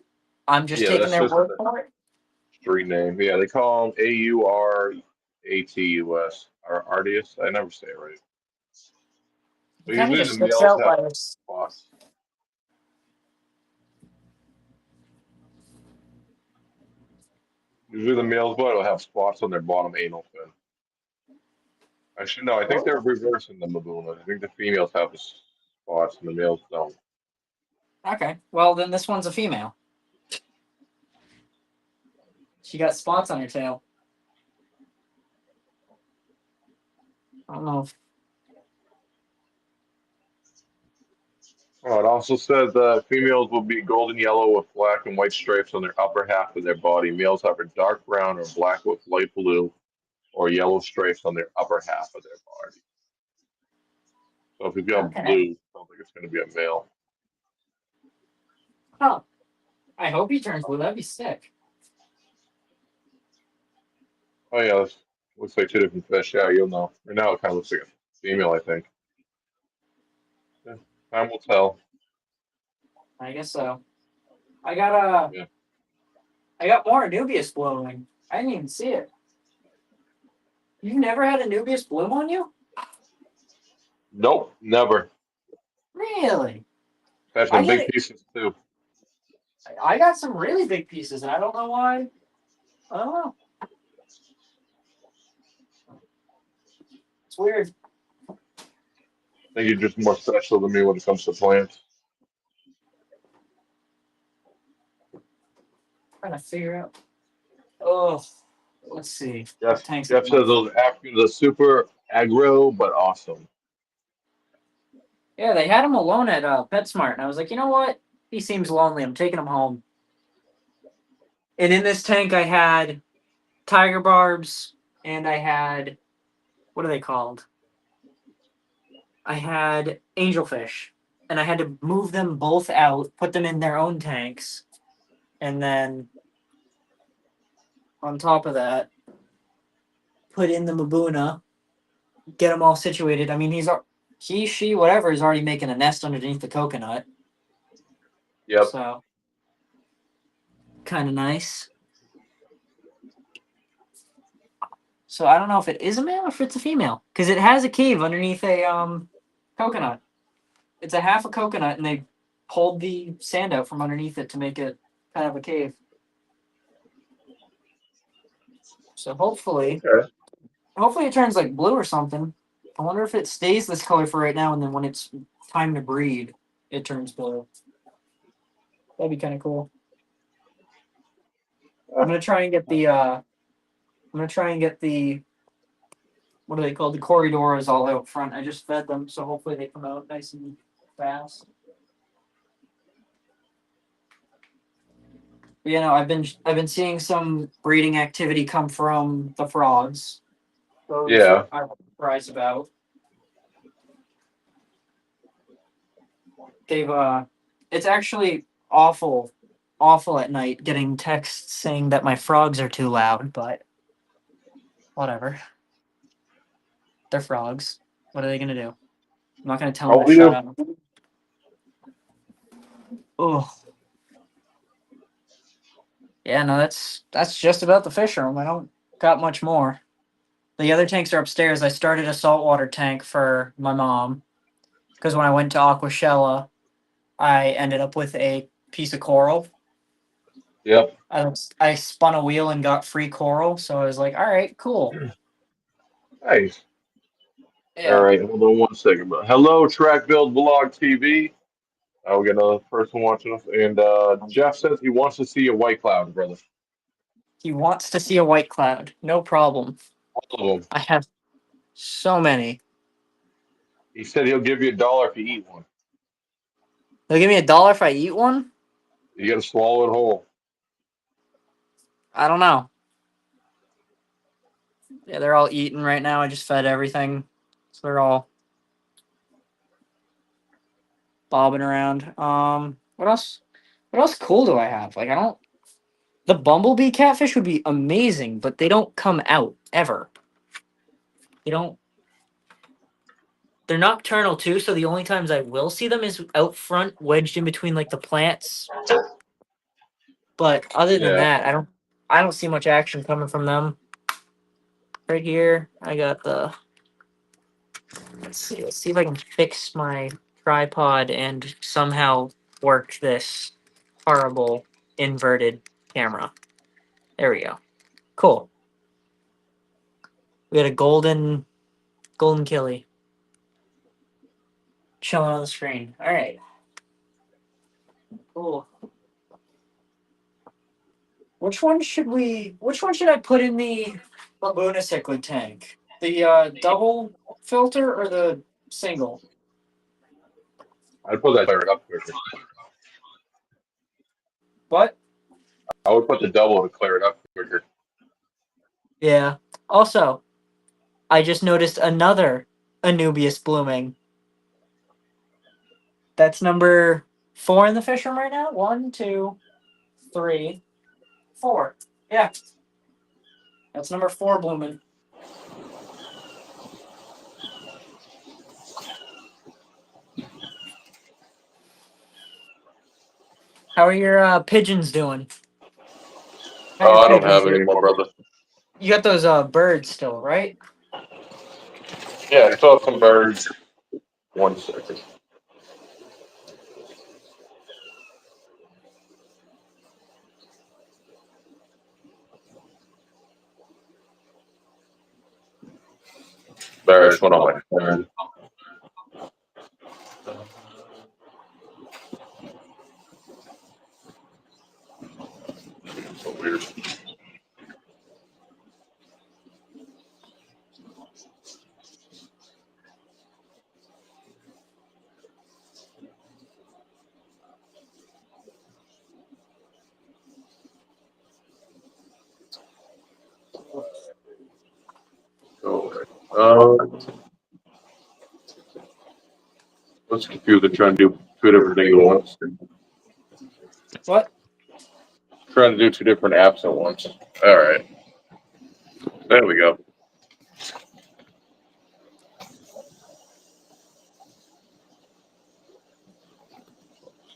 Speaker 2: I'm just
Speaker 1: Yeah,
Speaker 2: taking
Speaker 1: that's
Speaker 2: their
Speaker 1: just
Speaker 2: word
Speaker 1: the
Speaker 2: for it.
Speaker 1: street name. Yeah, they call them Auratus. Our artists. I never say it right.
Speaker 2: He
Speaker 1: But
Speaker 2: kind of
Speaker 1: usually
Speaker 2: just
Speaker 1: the
Speaker 2: sticks
Speaker 1: males
Speaker 2: out
Speaker 1: have
Speaker 2: by his.
Speaker 1: spots. Usually the males will have spots on their bottom anal fin. Actually, no, I think they're reversing the Mabuna. I think the females have the spots and the males don't.
Speaker 2: Okay, well then this one's a female. She got spots on her tail. I don't know.
Speaker 1: Oh, it also says females will be golden yellow with black and white stripes on their upper half of their body. Males have a dark brown or black with light blue or yellow stripes on their upper half of their body. So if you've got
Speaker 2: Okay.
Speaker 1: blue, I don't think it's going to be a male.
Speaker 2: Huh. I hope he turns blue. That'd be sick.
Speaker 1: Oh yeah, this looks like two different fish. Yeah, you'll know. Right now it kind of looks like a female, I think. Yeah, time will tell.
Speaker 2: I guess so. I got a.
Speaker 1: Yeah.
Speaker 2: I got more Anubias blooming. I didn't even see it. You've never had Anubias bloom on you?
Speaker 1: Nope, never.
Speaker 2: Really?
Speaker 1: Had
Speaker 2: I
Speaker 1: some
Speaker 2: get
Speaker 1: big
Speaker 2: it.
Speaker 1: pieces too.
Speaker 2: I got some really big pieces, and I don't know why. I don't know. It's weird.
Speaker 1: I think you're just more special than me when it comes to plants.
Speaker 2: Trying to figure out. Oh, let's see. What
Speaker 1: Jeff,
Speaker 2: tanks
Speaker 1: Jeff
Speaker 2: am I
Speaker 1: says those Africans are super aggro but awesome.
Speaker 2: Yeah, they had him alone at PetSmart, and I was like, you know what? He seems lonely. I'm taking him home. And in this tank, I had tiger barbs, and I had what are they called? I had angelfish, and I had to move them both out, put them in their own tanks, and then on top of that, put in the Mabuna, get them all situated. I mean, she, whatever, is already making a nest underneath the coconut.
Speaker 1: Yep.
Speaker 2: So, kind of nice. So I don't know if it is a male or if it's a female, because it has a cave underneath a coconut. It's a half a coconut, and they pulled the sand out from underneath it to make it kind of a cave. So hopefully it turns like blue or something. I wonder if it stays this color for right now, and then when it's time to breed, it turns blue. That'd be kind of cool. I'm gonna try and get the. What are they called? The corridoras all out front. I just fed them, so hopefully they come out nice and fast. But, I've been seeing some breeding activity come from the frogs. Those
Speaker 1: Yeah.
Speaker 2: I'm surprised about. It's actually awful at night getting texts saying that my frogs are too loud, but whatever. They're frogs. What are they gonna do? I'm not gonna tell them
Speaker 1: How
Speaker 2: to
Speaker 1: old are
Speaker 2: shut
Speaker 1: you?
Speaker 2: up. Oh. Yeah, no, that's just about the fish room. I don't got much more. The other tanks are upstairs. I started a saltwater tank for my mom because when I went to Aquashella, I ended up with a piece of coral.
Speaker 1: Yep.
Speaker 2: I spun a wheel and got free coral, so I was like, all right, cool.
Speaker 1: Nice. All
Speaker 2: Yeah.
Speaker 1: right, hold on 1 second. But hello, Track Build Vlog TV. We got another person watching us, and Jeff says he wants to see a white cloud, brother.
Speaker 2: He wants to see a white cloud. No problem.
Speaker 1: All of them.
Speaker 2: I have so many.
Speaker 1: He said he'll give you $1 if you eat one.
Speaker 2: They'll give me $1 if I eat one?
Speaker 1: You got to swallow it whole.
Speaker 2: I don't know. Yeah, they're all eating right now. I just fed everything. So they're all bobbing around. What else? What else cool do I have? Like I don't the bumblebee catfish would be amazing, but they don't come out ever. They don't they're nocturnal too, so the only times I will see them is out front, wedged in between like the plants. But other than
Speaker 1: Yeah.
Speaker 2: that, I don't see much action coming from them. Right here, I got the let's see if I can fix my tripod and somehow work this horrible inverted camera. There we go. Cool. We got a golden killie chilling on the screen. All right. Cool. Which one should I put in the Laguna cichlid tank? The double filter or the single?
Speaker 1: I'd put that clear it up quicker.
Speaker 2: What?
Speaker 1: I would put the double to clear it up quicker.
Speaker 2: Yeah. Also, I just noticed another Anubias blooming. That's number 4 in the fish room right now. 1, 2, 3, 4. Yeah, that's number 4 blooming. How are your pigeons doing? How are your
Speaker 1: I don't
Speaker 2: pigeons
Speaker 1: have any
Speaker 2: doing?
Speaker 1: more, brother.
Speaker 2: You got those birds still, right?
Speaker 1: Yeah, I saw some birds. 1 second. Birds went on my phone. So weird. Okay. Let's confuse it trying to do two different things at once.
Speaker 2: What?
Speaker 1: Trying to do two different apps at once. All right. There we go.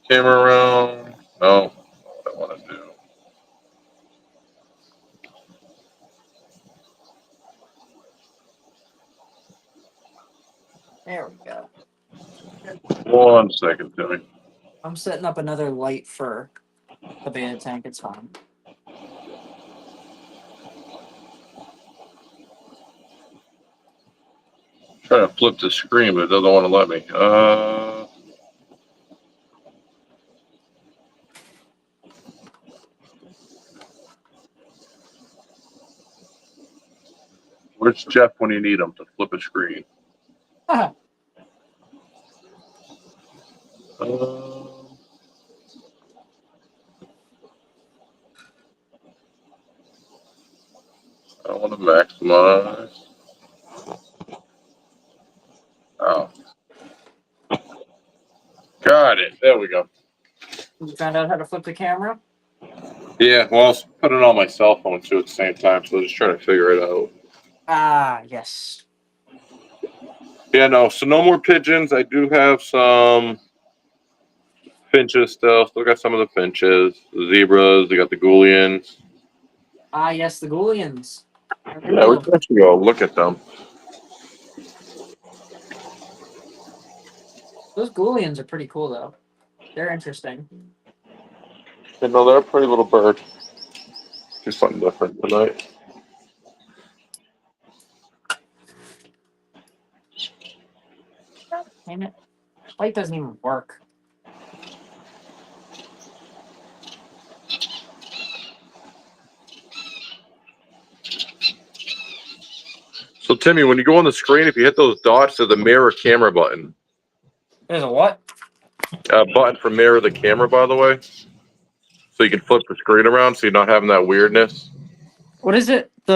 Speaker 1: Camera around. No, what I want to do.
Speaker 2: There we go.
Speaker 1: 1 second, Timmy.
Speaker 2: I'm setting up another light for the beta tank. It's fine.
Speaker 1: Trying to flip the screen, but it doesn't want to let me. Where's Jeff when you need him to flip a screen?
Speaker 2: Ah,
Speaker 1: I want to maximize. Oh. Got it. There we go.
Speaker 2: you found out how to flip the camera?
Speaker 1: Yeah, well, I was putting it on my cell phone too at the same time, so I was just trying to figure it out.
Speaker 2: Ah, yes.
Speaker 1: Yeah, no, so no more pigeons. I do have some finches still. Still got some of the finches, the zebras. We got the Goulians.
Speaker 2: Ah, yes, the Goulians. I
Speaker 1: Yeah,
Speaker 2: remember
Speaker 1: we
Speaker 2: them.
Speaker 1: can actually go look at them.
Speaker 2: Those Goulians are pretty cool, though. They're interesting.
Speaker 1: You know, they're a pretty little bird. Do something different tonight.
Speaker 2: Damn it. Light doesn't even work.
Speaker 1: So, Timmy, when you go on the screen, if you hit those dots, there's a mirror camera button.
Speaker 2: There's a what?
Speaker 1: A button for mirror the camera, by the way. So you can flip the screen around so you're not having that weirdness.
Speaker 2: What is it?
Speaker 1: You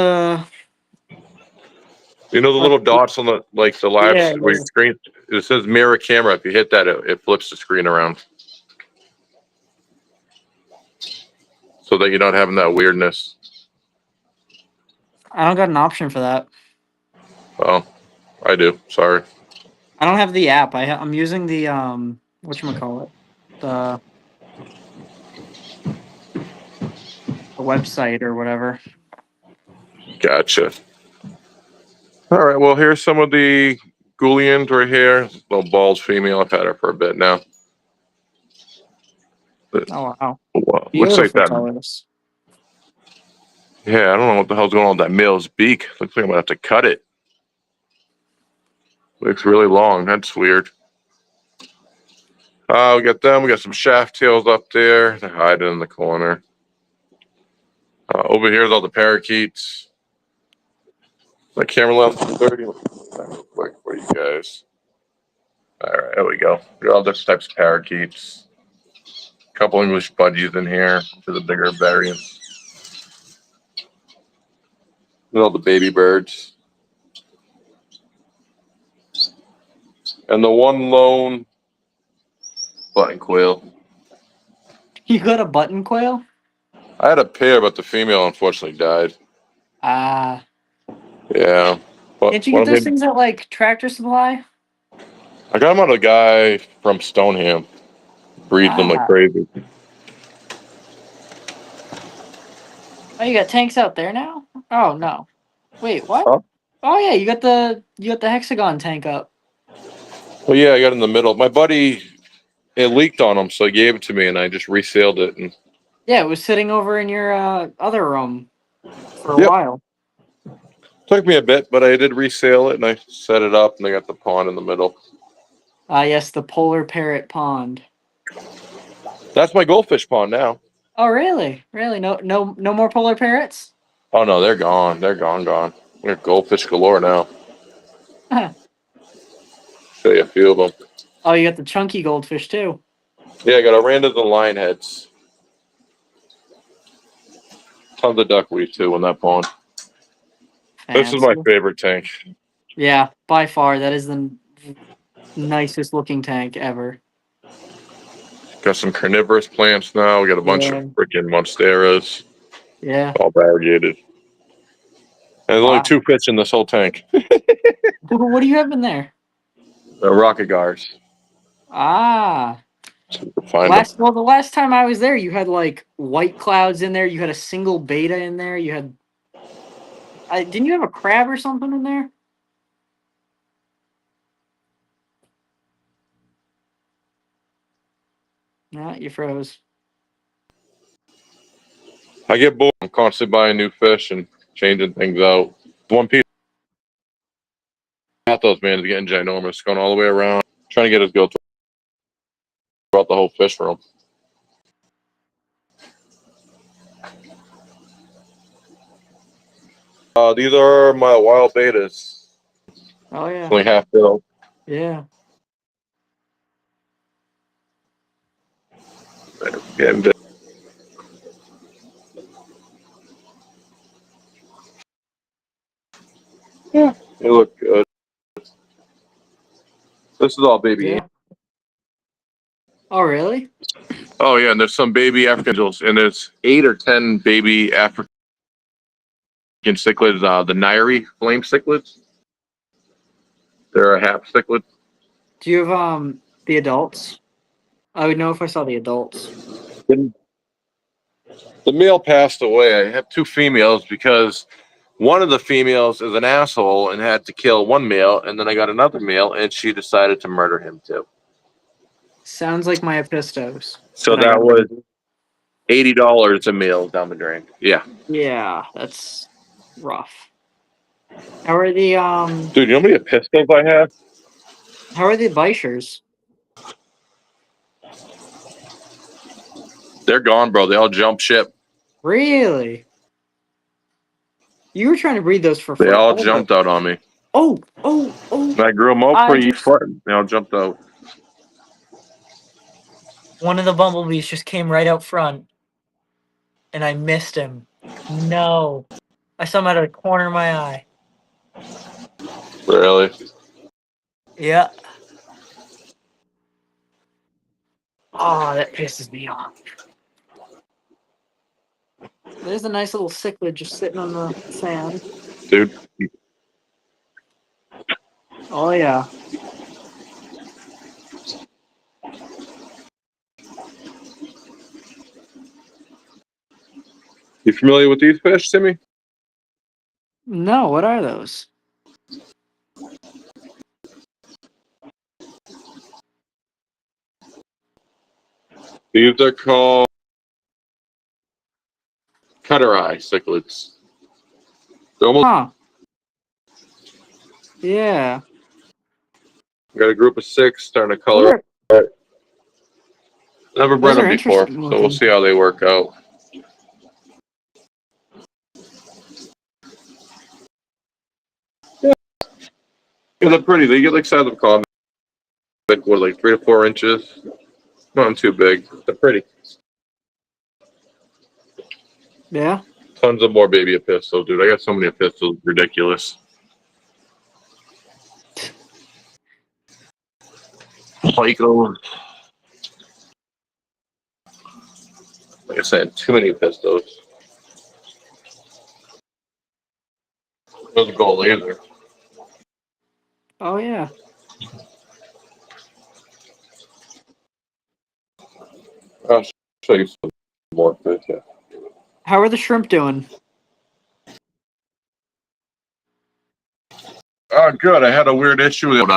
Speaker 1: know the little dots on the the live
Speaker 2: Yeah,
Speaker 1: where your screen, it says mirror camera. If you hit that, it flips the screen around. So that you're not having that weirdness.
Speaker 2: I don't got an option for that.
Speaker 1: Oh, I do. Sorry.
Speaker 2: I don't have the app. I'm using the whatchamacallit? The the website or whatever.
Speaker 1: Gotcha. All right. Well, here's some of the Goulians right here. Little bald female. I've had her for a bit now. But,
Speaker 2: Oh wow.
Speaker 1: well, looks like
Speaker 2: Beautiful
Speaker 1: that.
Speaker 2: colors.
Speaker 1: Yeah, I don't know what the hell's going on with that male's beak. Looks like I'm gonna have to cut it. Looks really long. That's weird. We got them. We got some shaft tails up there. They're hiding in the corner. Over here's all the parakeets. My camera lens is 30. Let me put that real quick for you guys. All right, there we go. We got all different types of parakeets. A couple English budgies in here for the bigger variants. And all the baby birds. And the one lone button quail.
Speaker 2: You got a button quail?
Speaker 1: I had a pair, but the female unfortunately died.
Speaker 2: Ah.
Speaker 1: Yeah. But
Speaker 2: Can't you
Speaker 1: what
Speaker 2: get
Speaker 1: I
Speaker 2: those
Speaker 1: made,
Speaker 2: things at like Tractor Supply?
Speaker 1: I got them on a guy from Stoneham. Breeds them like
Speaker 2: Ah.
Speaker 1: crazy.
Speaker 2: Oh, you got tanks out there now? Oh no. Wait, what?
Speaker 1: Huh?
Speaker 2: Oh yeah, you got the hexagon tank up.
Speaker 1: Well, yeah, I got in the middle. My buddy, it leaked on him, so he gave it to me, and I just resealed it. And
Speaker 2: Yeah, it was sitting over in your other room for a
Speaker 1: yep,
Speaker 2: while.
Speaker 1: took me a bit, but I did resale it, and I set it up, and I got the pond in the middle.
Speaker 2: Ah, yes, the polar parrot pond.
Speaker 1: That's my goldfish pond now.
Speaker 2: Oh really? Really? No more polar parrots?
Speaker 1: Oh no, they're gone. They're gone. We got goldfish galore now. Show you a few of them.
Speaker 2: Oh, you got the chunky goldfish too.
Speaker 1: Yeah, I got orandas and lionheads. Tons of duckweed too in that pond. This is my
Speaker 2: Fancy.
Speaker 1: favorite tank.
Speaker 2: Yeah, by far that is the nicest looking tank ever.
Speaker 1: Got some carnivorous plants now. We got a bunch of
Speaker 2: Yeah.
Speaker 1: freaking monsteras,
Speaker 2: Yeah.
Speaker 1: all variegated. And there's only
Speaker 2: Wow.
Speaker 1: 2 fish in this whole tank.
Speaker 2: What do you have in there?
Speaker 1: Rocket gars.
Speaker 2: Ah.
Speaker 1: Find them.
Speaker 2: The last time I was there, you had like white clouds in there. You had a single beta in there. You had, didn't you have a crab or something in there? No, you froze.
Speaker 1: I get bored. I'm constantly buying new fish and changing things out. One piece of those, man, is getting ginormous, going all the way around, trying to get us go throughout the whole fish room. These are my wild betas.
Speaker 2: Oh yeah.
Speaker 1: Only half filled.
Speaker 2: Yeah.
Speaker 1: Getting big. Yeah, they look good. This is all baby.
Speaker 2: Yeah. Oh really?
Speaker 1: Oh yeah, and there's some baby African angels, and there's 8 or 10 baby African cichlids. The Nairi flame cichlids. They're a half cichlid.
Speaker 2: Do you have the adults? I would know if I saw the adults.
Speaker 1: The male passed away. I have 2 females because one of the females is an asshole and had to kill one male, and then I got another male, and she decided to murder him too.
Speaker 2: Sounds like my Epistos
Speaker 1: So
Speaker 2: that I
Speaker 1: that
Speaker 2: got.
Speaker 1: was $80 a meal down the drain. Yeah,
Speaker 2: Yeah, that's rough. How are the
Speaker 1: dude, you know how many pistols I have?
Speaker 2: How are the Bishers?
Speaker 1: They're gone, bro. They all jumped ship.
Speaker 2: Really? You were trying to breed those for
Speaker 1: They all
Speaker 2: forever.
Speaker 1: jumped out on me.
Speaker 2: Oh, oh, oh!
Speaker 1: And I grew them out for
Speaker 2: I
Speaker 1: a
Speaker 2: just
Speaker 1: foot. They all jumped out.
Speaker 2: One of the bumblebees just came right out front, and I missed him. No, I saw him out of the corner of my eye.
Speaker 1: Really?
Speaker 2: Yeah. Oh, that pisses me off. There's a nice little cichlid just sitting on the sand.
Speaker 1: Dude.
Speaker 2: Oh yeah.
Speaker 1: You familiar with these fish, Timmy?
Speaker 2: No, what are those?
Speaker 1: These are called cutter eye cichlids. They're almost
Speaker 2: Huh. Yeah.
Speaker 1: got a group of 6 starting to
Speaker 2: Those
Speaker 1: color
Speaker 2: are
Speaker 1: up. Never bred
Speaker 2: those
Speaker 1: them
Speaker 2: are
Speaker 1: before,
Speaker 2: interesting
Speaker 1: so we'll
Speaker 2: looking.
Speaker 1: see how they work out. Yeah, they're pretty. They get like size of comic, like 3 to 4 inches. Not too big. They're pretty.
Speaker 2: Yeah.
Speaker 1: Tons of more baby epistles, dude. I got so many epistles, ridiculous. Like, like I said, too many epistles. Doesn't go laser.
Speaker 2: Oh yeah.
Speaker 1: I'll show you some more fish. Yeah.
Speaker 2: How are the shrimp doing?
Speaker 1: Good. I had a weird issue with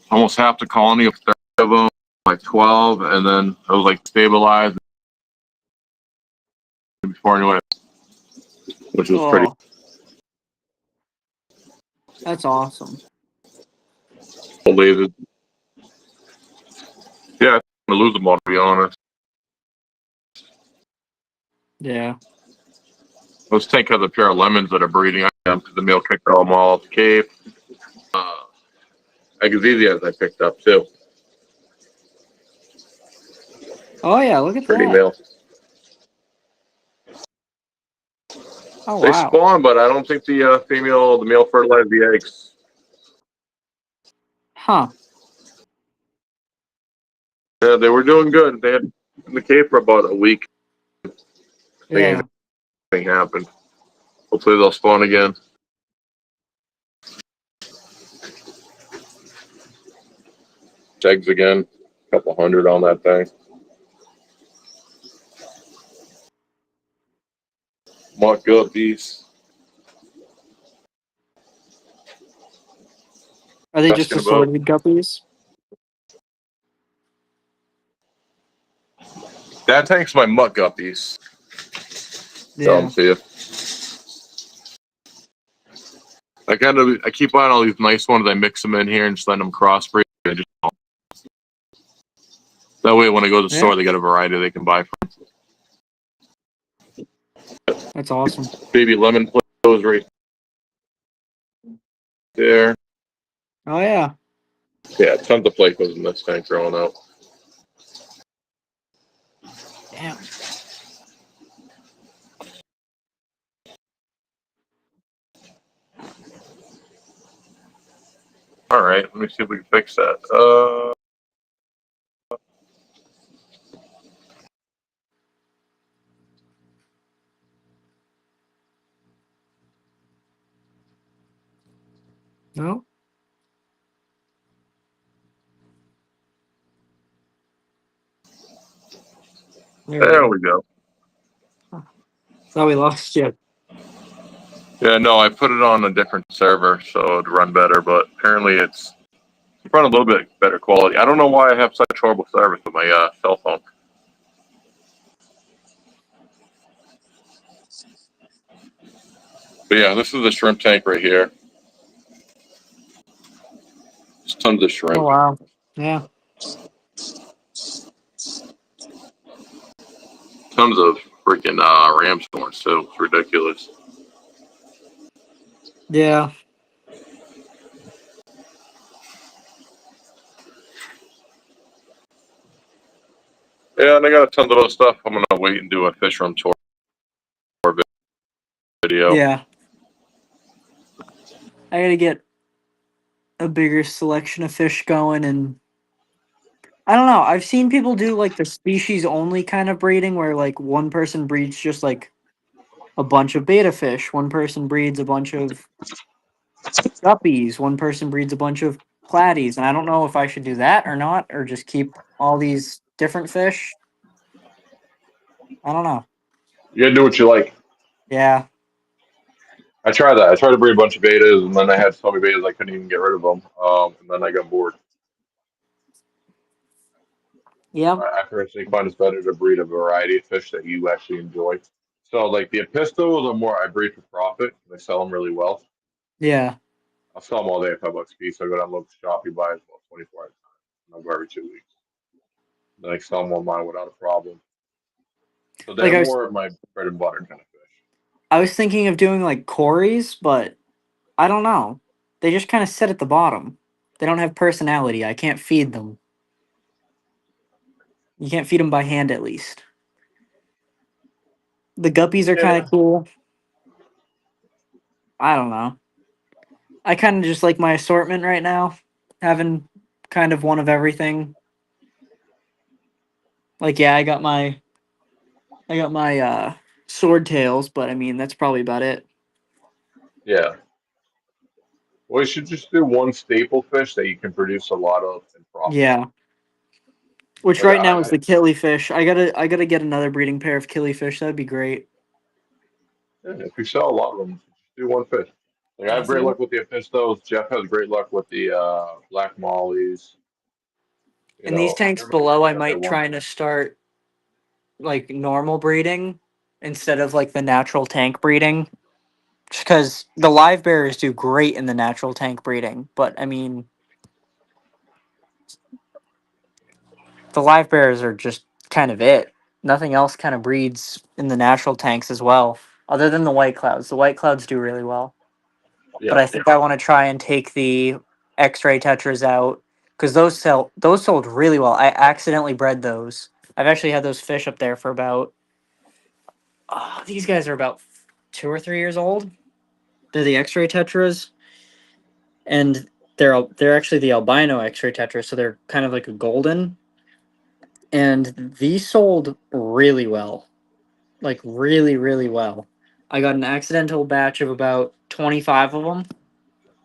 Speaker 1: almost half the colony of 30 of them, like 12, and then it was like stabilized before I knew it, which was pretty.
Speaker 2: Oh, that's awesome.
Speaker 1: Lazy. Yeah, I'm gonna lose them all, to be honest.
Speaker 2: Yeah.
Speaker 1: Let's take a pair of lemons that are breeding because the male kicked them all off the cave. Agazizias I picked up too.
Speaker 2: Oh yeah, look at
Speaker 1: Pretty
Speaker 2: that.
Speaker 1: male.
Speaker 2: Oh
Speaker 1: They
Speaker 2: wow.
Speaker 1: spawn, but I don't think the male fertilized the eggs.
Speaker 2: Huh.
Speaker 1: Yeah, they were doing good. They had in the cave for about a week. I think
Speaker 2: Yeah.
Speaker 1: anything happened. Hopefully they'll spawn again. Eggs again. A couple hundred on that thing. Muck guppies.
Speaker 2: Are they just
Speaker 1: Asking about.
Speaker 2: assorted guppies?
Speaker 1: That tank's my muck guppies. Tell them
Speaker 2: Yeah.
Speaker 1: to you. I keep buying all these nice ones. I mix them in here and just let them crossbreed. That way, when I go to the
Speaker 2: Yeah.
Speaker 1: store, they got a variety they can buy from.
Speaker 2: That's awesome.
Speaker 1: Baby lemon Playos right there.
Speaker 2: Oh yeah.
Speaker 1: Yeah, tons of Playos in this tank growing up.
Speaker 2: Damn.
Speaker 1: All right, let me see if we can fix that.
Speaker 2: No. There we
Speaker 1: There
Speaker 2: go.
Speaker 1: we go.
Speaker 2: Huh. Thought we lost you.
Speaker 1: Yeah, no, I put it on a different server so it'd run better, but apparently it's run a little bit better quality. I don't know why I have such horrible service with my cell phone. But yeah, this is the shrimp tank right here. There's tons of
Speaker 2: Oh
Speaker 1: shrimp.
Speaker 2: wow. Yeah.
Speaker 1: Tons of freaking ram's horns too. It's ridiculous.
Speaker 2: Yeah.
Speaker 1: Yeah, and I got a ton of those stuff. I'm gonna wait and do a fish room tour video.
Speaker 2: Yeah. I gotta get a bigger selection of fish going, and I don't know. I've seen people do like the species only kind of breeding where like one person breeds just like a bunch of beta fish, one person breeds a bunch of guppies, one person breeds a bunch of platies, and I don't know if I should do that or not, or just keep all these different fish. I don't know.
Speaker 1: You gotta do what you like.
Speaker 2: Yeah.
Speaker 1: I tried that. I tried to breed a bunch of betas, and then I had so many betas I couldn't even get rid of them. And then I got bored.
Speaker 2: Yep.
Speaker 1: I personally find it's better to breed a variety of fish that you actually enjoy. So, like the Epistos are more I breed for profit. I sell them really well.
Speaker 2: Yeah.
Speaker 1: I'll sell them all day at $5 a piece. I go down to the local shop, you buy it about 24 at a time. And I'll go every 2 weeks. Then I sell them online without a problem. So
Speaker 2: Like
Speaker 1: they're more of my bread and butter kind of fish.
Speaker 2: I was thinking of doing like Corys, but I don't know. They just kind of sit at the bottom. They don't have personality. I can't feed them. You can't feed them by hand, at least. The guppies are kind
Speaker 1: Yeah.
Speaker 2: of cool. I don't know. I kind of just like my assortment right now, having kind of one of everything. Like, yeah, I got my sword tails, but I mean that's probably about it.
Speaker 1: Yeah. Well, you should just do one staple fish that you can produce a lot of and profit.
Speaker 2: Yeah, which
Speaker 1: Like
Speaker 2: right now is
Speaker 1: I
Speaker 2: the killifish. I gotta get another breeding pair of killifish. That'd be great.
Speaker 1: yeah, if you sell a lot of them, just do one fish. Like I have great
Speaker 2: Yeah.
Speaker 1: luck with the Epistos. Jeff has great luck with the black mollies. You
Speaker 2: And these
Speaker 1: know,
Speaker 2: tanks
Speaker 1: everybody's
Speaker 2: below, I
Speaker 1: got their
Speaker 2: might
Speaker 1: one
Speaker 2: try
Speaker 1: thing.
Speaker 2: to start like normal breeding instead of like the natural tank breeding. Just because the live bearers do great in the natural tank breeding, but I mean the live bearers are just kind of it. Nothing else kind of breeds in the natural tanks as well, other than the white clouds. The white clouds do really well, but
Speaker 1: Yeah,
Speaker 2: I think I want to try and take the X-ray tetras out because those sold really well. I accidentally bred those. I've actually had those fish up there for about these guys are about 2 or 3 years old. They're the X-ray tetras, and they're actually the albino X-ray tetra, so they're kind of like a golden, and these sold really well, like really really well. I got an accidental batch of about 25 of them.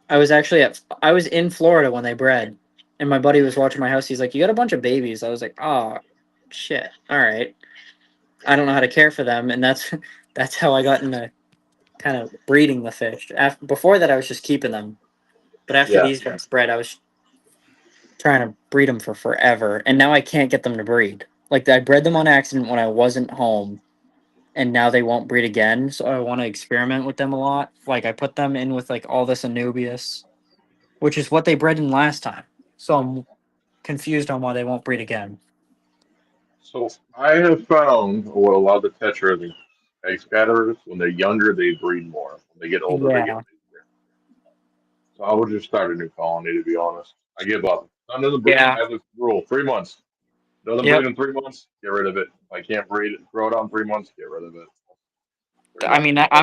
Speaker 2: I was in Florida when they bred, and my buddy was watching my house. He's like, "You got a bunch of babies." I was like, "Oh, shit. All right. I don't know how to care for them," and that's that's how I got into kind of breeding the fish. Before that, I was just keeping them, but after
Speaker 1: Yeah.
Speaker 2: these guys bred, I was trying to breed them for forever, and now I can't get them to breed. Like I bred them on accident when I wasn't home, and now they won't breed again. So I want to experiment with them a lot. Like I put them in with like all this Anubias, which is what they bred in last time. So I'm confused on why they won't breed again.
Speaker 1: So I have found well, a lot of the tetra and egg scatterers, when they're younger, they breed more. When they get older, they get
Speaker 2: Yeah,
Speaker 1: busier. So I would just start a new colony, to be honest. I give up. None of the breed.
Speaker 2: yeah,
Speaker 1: I have this rule: 3 months. Doesn't breed
Speaker 2: yep.
Speaker 1: in 3 months, get rid of it. If I can't breed it, grow it out in 3 months, get rid of it. Pretty
Speaker 2: I
Speaker 1: much
Speaker 2: mean,
Speaker 1: what I do.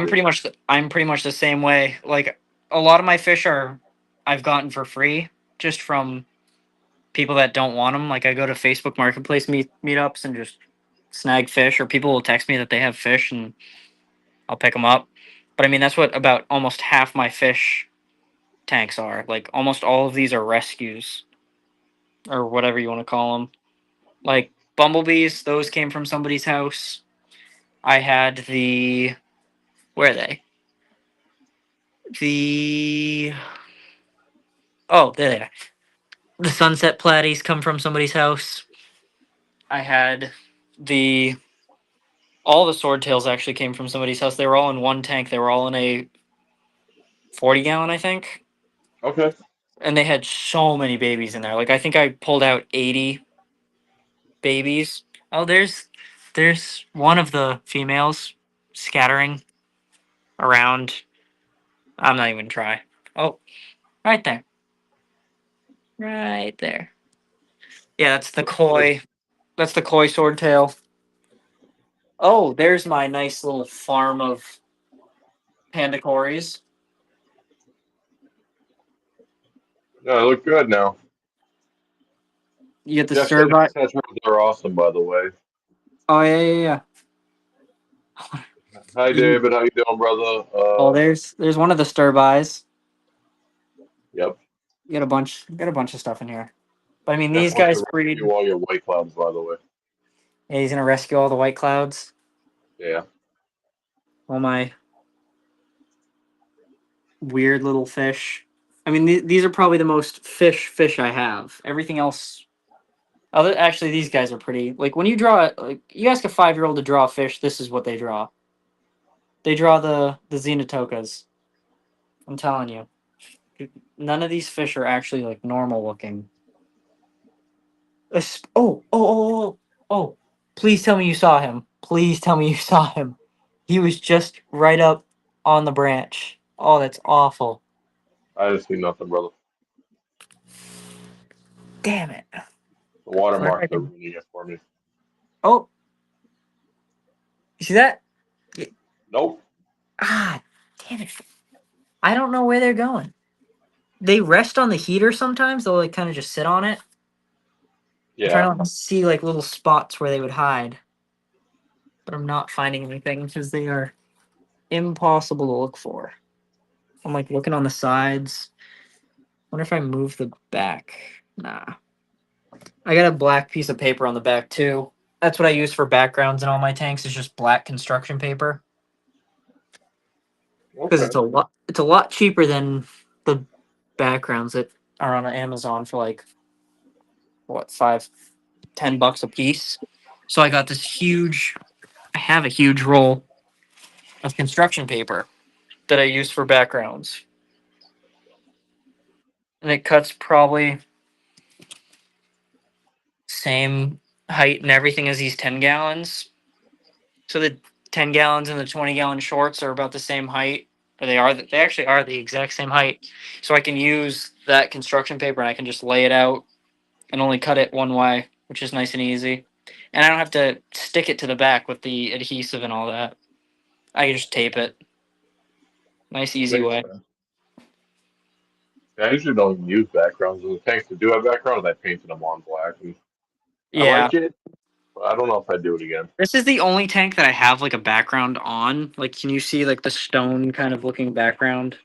Speaker 2: I'm pretty much the same way. Like a lot of my fish are I've gotten for free just from people that don't want them. Like I go to Facebook Marketplace meetups and just snag fish, or people will text me that they have fish and I'll pick them up. But I mean, that's what about almost half my fish tanks are. Like almost all of these are rescues or whatever you want to call them. Like bumblebees, those came from somebody's house. I had the where are they? The oh, there they are. The sunset platies come from somebody's house. I had the all the swordtails actually came from somebody's house. They were all in one tank. They were all in a 40-gallon, I think.
Speaker 1: Okay.
Speaker 2: And they had so many babies in there. Like I think I pulled out 80 babies. Oh, there's one of the females scattering around. I'm not even gonna try. Oh, right there. Right there. Yeah, that's the
Speaker 1: Looks good.
Speaker 2: koi. That's the koi swordtail. Oh, there's my nice little farm of pandacories.
Speaker 1: Yeah, they look good now.
Speaker 2: You get the
Speaker 1: Jeff
Speaker 2: stir
Speaker 1: said
Speaker 2: fry.
Speaker 1: his tetras are awesome, by the way.
Speaker 2: Oh yeah.
Speaker 1: Hi,
Speaker 2: You,
Speaker 1: David. How you doing, brother?
Speaker 2: oh, there's one of the stir buys.
Speaker 1: Yep.
Speaker 2: You got a bunch of stuff in here. But I mean,
Speaker 1: Jeff
Speaker 2: these
Speaker 1: wants
Speaker 2: guys
Speaker 1: to
Speaker 2: breed.
Speaker 1: rescue all your white clouds, by the way.
Speaker 2: Yeah, he's gonna rescue all the white clouds.
Speaker 1: Yeah.
Speaker 2: All my weird little fish. I mean, these are probably the most fish I have. Everything else, other actually, these guys are pretty. Like when you draw, like you ask a 5-year-old to draw a fish, this is what they draw. They draw the xenotokas. I'm telling you, none of these fish are actually like normal looking. Oh! Please tell me you saw him. Please tell me you saw him. He was just right up on the branch. Oh, that's awful.
Speaker 1: I just see nothing, brother.
Speaker 2: Damn it.
Speaker 1: The
Speaker 2: Where I
Speaker 1: watermarks are
Speaker 2: can.
Speaker 1: ruining it for me.
Speaker 2: Oh, you see that? Y-
Speaker 1: Nope.
Speaker 2: Ah, damn it. I don't know where they're going. They rest on the heater sometimes. They'll like kind of just sit on it. I'm
Speaker 1: Yeah.
Speaker 2: trying to see like little spots where they would hide, but I'm not finding anything because they are impossible to look for. I'm like looking on the sides. Wonder if I move the back. Nah. I got a black piece of paper on the back too. That's what I use for backgrounds in all my tanks. Is just black construction paper because
Speaker 1: Okay.
Speaker 2: it's a lot cheaper than the backgrounds that are on Amazon for like what 5-10 bucks a piece. So I got this huge. I have a huge roll of construction paper that I use for backgrounds, and it cuts probably same height and everything as these 10 gallons. So the 10 gallons and the 20-gallon shorts are about the same height. Or they actually are the exact same height. So I can use that construction paper and I can just lay it out and only cut it one way, which is nice and easy. And I don't have to stick it to the back with the adhesive and all that. I can just tape it. Nice easy
Speaker 1: Makes
Speaker 2: way.
Speaker 1: sense. I usually don't even use backgrounds. And the tanks that do have backgrounds, I painted them on black. And I
Speaker 2: Yeah.
Speaker 1: like it, but I don't know if I'd do it again.
Speaker 2: This is the only tank that I have like a background on. Like, can you see like the stone kind of looking background?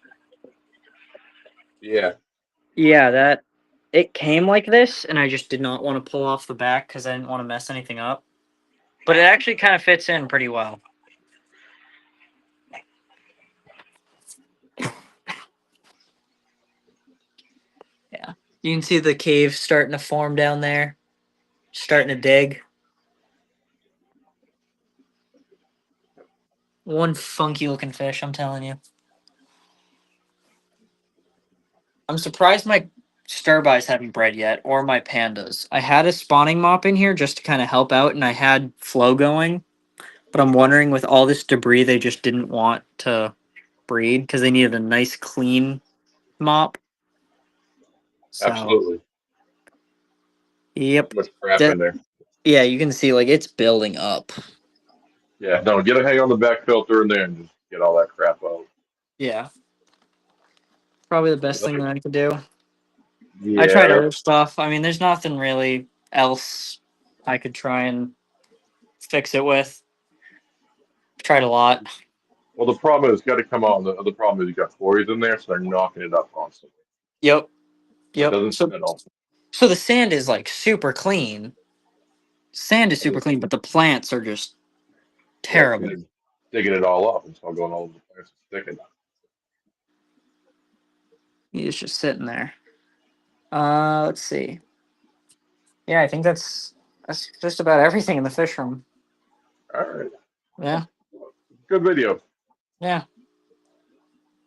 Speaker 1: Yeah,
Speaker 2: Yeah, that it came like this, and I just did not want to pull off the back because I didn't want to mess anything up. But it actually kind of fits in pretty well. Yeah, you can see the cave starting to form down there, starting to dig. One funky looking fish, I'm telling you. I'm surprised my starbys haven't bred yet, or my pandas. I had a spawning mop in here just to kind of help out, and I had flow going. But I'm wondering, with all this debris, they just didn't want to breed because they needed a nice clean mop. So,
Speaker 1: absolutely.
Speaker 2: yep.
Speaker 1: Too much crap
Speaker 2: That,
Speaker 1: in there.
Speaker 2: yeah, you can see like it's building up.
Speaker 1: Yeah, no, get a hang on the back filter in there and just get all that crap out.
Speaker 2: Yeah, probably the best thing that I could do. I tried
Speaker 1: Yeah,
Speaker 2: other stuff. I mean, there's nothing really else I could try and fix it with. Tried a lot.
Speaker 1: well, the problem is, got to come out. And the other problem is, you got quarries in there, so they're knocking it up constantly.
Speaker 2: Yep.
Speaker 1: So it
Speaker 2: Yep.
Speaker 1: doesn't
Speaker 2: So
Speaker 1: settle.
Speaker 2: so the sand is like super clean. Sand is super clean, but the plants are just
Speaker 1: Yeah, because
Speaker 2: terrible.
Speaker 1: you're digging it all up. It's all going all over the place. It's sticking.
Speaker 2: He's just sitting there. Let's see. Yeah, I think that's just about everything in the fish room.
Speaker 1: All right,
Speaker 2: Yeah.
Speaker 1: good video.
Speaker 2: Yeah.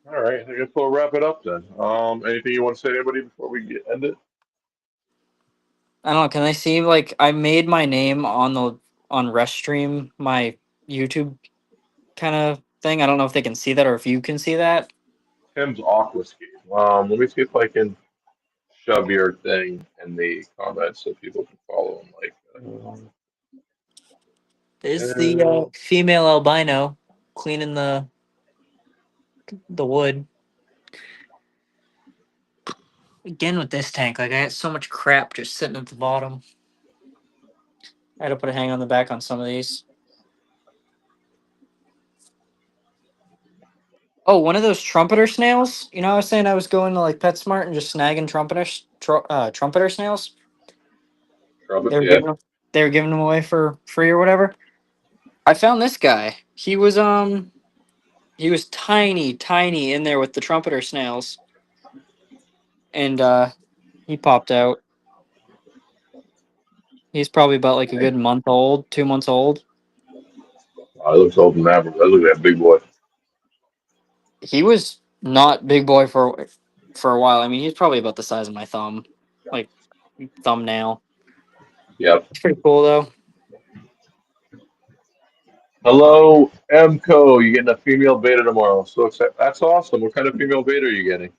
Speaker 1: All right, I guess we'll wrap it up then. Anything you want to say to anybody before we end it?
Speaker 2: I don't know. Can I see like I made my name on the on Restream, my YouTube kind of thing? I don't know if they can see that or if you can see that.
Speaker 1: Tim's Aquascape. Let me see if I can shove your thing in the comments so people can follow and like.
Speaker 2: Is the
Speaker 1: Uh,
Speaker 2: female albino cleaning the wood again with this tank? Like I got so much crap just sitting at the bottom. I had to put a hang on the back on some of these. Oh, one of those trumpeter snails. You know, I was saying I was going to like PetSmart and just snagging trumpeter snails. They
Speaker 1: Trumpets,
Speaker 2: were
Speaker 1: yeah.
Speaker 2: giving them, they were giving them away for free or whatever. I found this guy. He was tiny, tiny in there with the trumpeter snails, and he popped out. He's probably about like a
Speaker 1: Hey,
Speaker 2: good month old, 2 months old.
Speaker 1: oh, it looks old and average. Look at that big boy.
Speaker 2: He was not big boy for a while. I mean, he's probably about the size of my thumb, like thumbnail.
Speaker 1: Yep.
Speaker 2: It's pretty cool though.
Speaker 1: Hello, Mco. You getting a female beta tomorrow? So excited. That's awesome. What kind of female beta are you getting?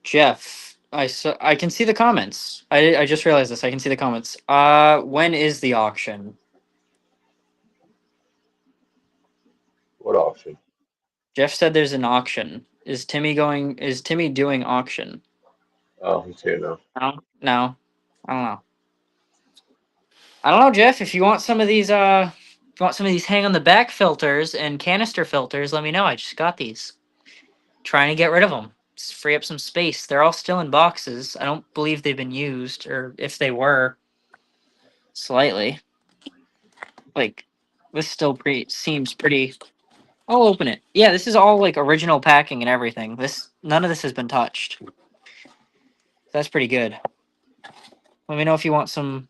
Speaker 2: Jeff, I can see the comments. I just realized this. I can see the comments. When is the auction?
Speaker 1: What option?
Speaker 2: Jeff said there's an auction. Is Timmy doing auction?
Speaker 1: Oh, he's here now.
Speaker 2: No. No. I don't know. I don't know, Jeff. If you want some of these hang on the back filters and canister filters, let me know. I just got these. Trying to get rid of them. Just free up some space. They're all still in boxes. I don't believe they've been used, or if they were, slightly. Like this still seems pretty. I'll open it. Yeah, this is all like original packing and everything. This none of this has been touched. That's pretty good. Let me know if you want some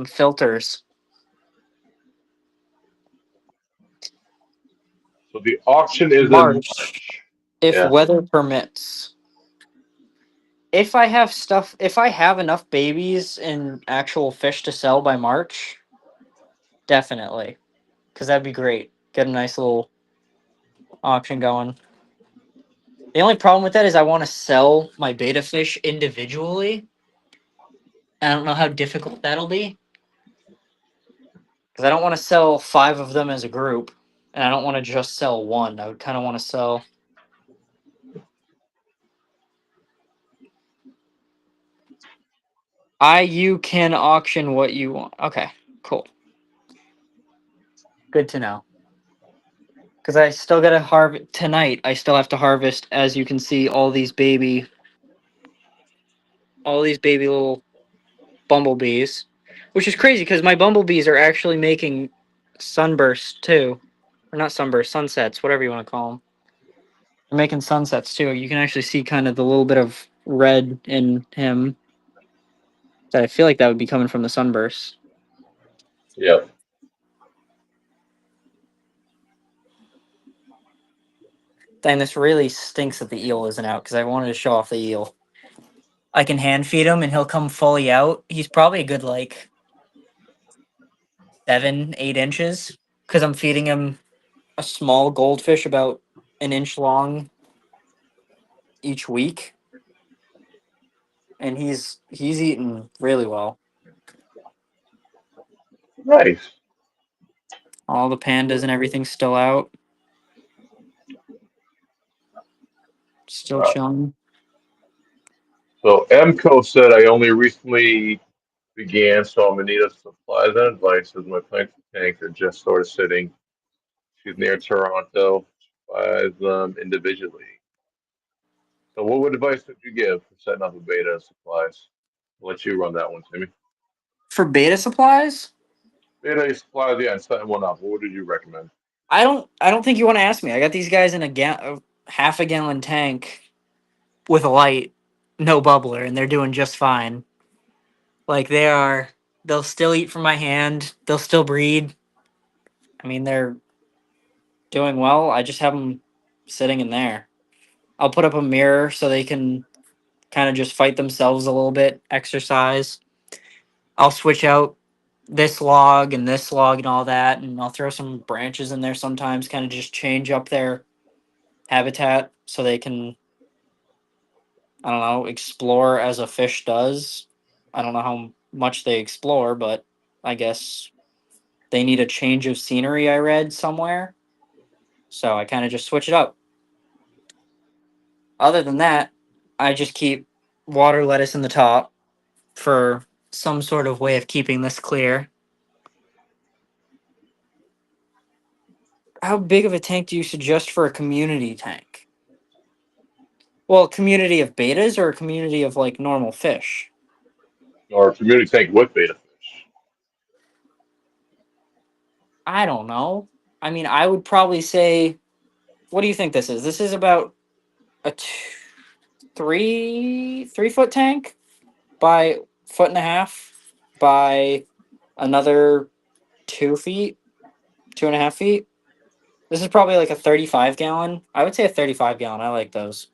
Speaker 2: filters.
Speaker 1: So the auction is in
Speaker 2: March,
Speaker 1: March.
Speaker 2: if
Speaker 1: Yeah.
Speaker 2: weather permits. If I have enough babies and actual fish to sell by March, definitely, because that'd be great. Get a nice little auction going. The only problem with that is I want to sell my beta fish individually. I don't know how difficult that'll be. because I don't want to sell 5 of them as a group, and I don't want to just sell one. I would kind of want to sell. You can auction what you want. Okay, cool. Good to know. Because I still got to harvest tonight. I still have to harvest, as you can see, all these baby little bumblebees, which is crazy because my bumblebees are actually making sunbursts too, or not sunbursts, sunsets, whatever you want to call them. They're making sunsets too. You can actually see kind of the little bit of red in him. That I feel like that would be coming from the sunbursts.
Speaker 1: Yep.
Speaker 2: Dang, this really stinks that the eel isn't out because I wanted to show off the eel. I can hand feed him and he'll come fully out. He's probably a good like 7, 8 inches because I'm feeding him a small goldfish about an inch long each week, and he's eating really well.
Speaker 1: Nice.
Speaker 2: All the pandas and everything's still out, still
Speaker 1: Uh,
Speaker 2: chilling.
Speaker 1: so MCO said I only recently began, so I'm in need of supplies and advice as my plants and tanks are just sort of sitting. She's near Toronto. Buys them individually. So what advice would you give for setting up a beta of supplies? I'll let you run that one, Timmy.
Speaker 2: For beta supplies,
Speaker 1: Beta supplies, yeah, and setting one up. What did you recommend?
Speaker 2: I don't think you want to ask me. I got these guys in a half a gallon tank with a light, no bubbler, and they're doing just fine. Like they'll still eat from my hand. They'll still breed. I mean, they're doing well. I just have them sitting in there. I'll put up a mirror so they can kind of just fight themselves a little bit, exercise. I'll switch out this log and all that, and I'll throw some branches in there sometimes, kind of just change up their habitat so they can, I don't know, explore as a fish does. I don't know how much they explore, but I guess they need a change of scenery, I read somewhere. So I kind of just switch it up. Other than that, I just keep water lettuce in the top for some sort of way of keeping this clear. How big of a tank do you suggest for a community tank? Well, a community of betas or a community of like normal fish?
Speaker 1: Or community tank with beta fish?
Speaker 2: I don't know. I mean, I would probably say, what do you think this is? This is about a 3 foot tank by foot and a half by another 2 feet, 2.5 feet. This is probably like a 35 gallon. I would say a 35 gallon. I like those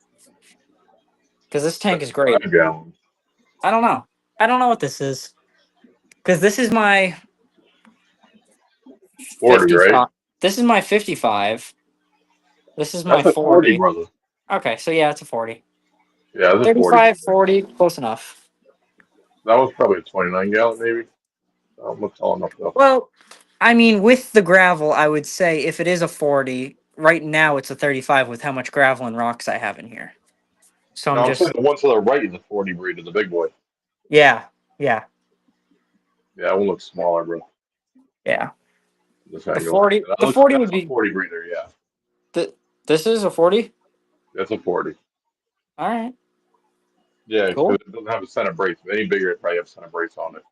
Speaker 2: because this tank is great.
Speaker 1: 5 gallons.
Speaker 2: I don't know. I don't know what this is because this is my
Speaker 1: 40, right?
Speaker 2: 55. This is my 55. This is my
Speaker 1: That's a 40,
Speaker 2: 40.
Speaker 1: brother.
Speaker 2: Okay, so yeah, it's a 40.
Speaker 1: Yeah, that's a 40,
Speaker 2: 35,
Speaker 1: brother.
Speaker 2: 40, close enough.
Speaker 1: That was probably a 29 gallon, maybe. I'm not tall enough, though.
Speaker 2: Well, I mean, with the gravel, I would say if it is a 40, right now it's a 35 with how much gravel and rocks I have in here. So I'm
Speaker 1: Now, I'm saying
Speaker 2: just,
Speaker 1: the one to the right is a 40 breeder, the big boy.
Speaker 2: yeah, yeah,
Speaker 1: Yeah, that one looks smaller, bro.
Speaker 2: yeah.
Speaker 1: This
Speaker 2: The
Speaker 1: angle.
Speaker 2: 40,
Speaker 1: That
Speaker 2: the
Speaker 1: looks,
Speaker 2: 40 would
Speaker 1: that's a
Speaker 2: be,
Speaker 1: 40 breeder, yeah.
Speaker 2: this is a 40?
Speaker 1: That's a 40.
Speaker 2: All right,
Speaker 1: Yeah, because
Speaker 2: cool.
Speaker 1: it doesn't have a center brace. If any bigger, it probably have center brace on it.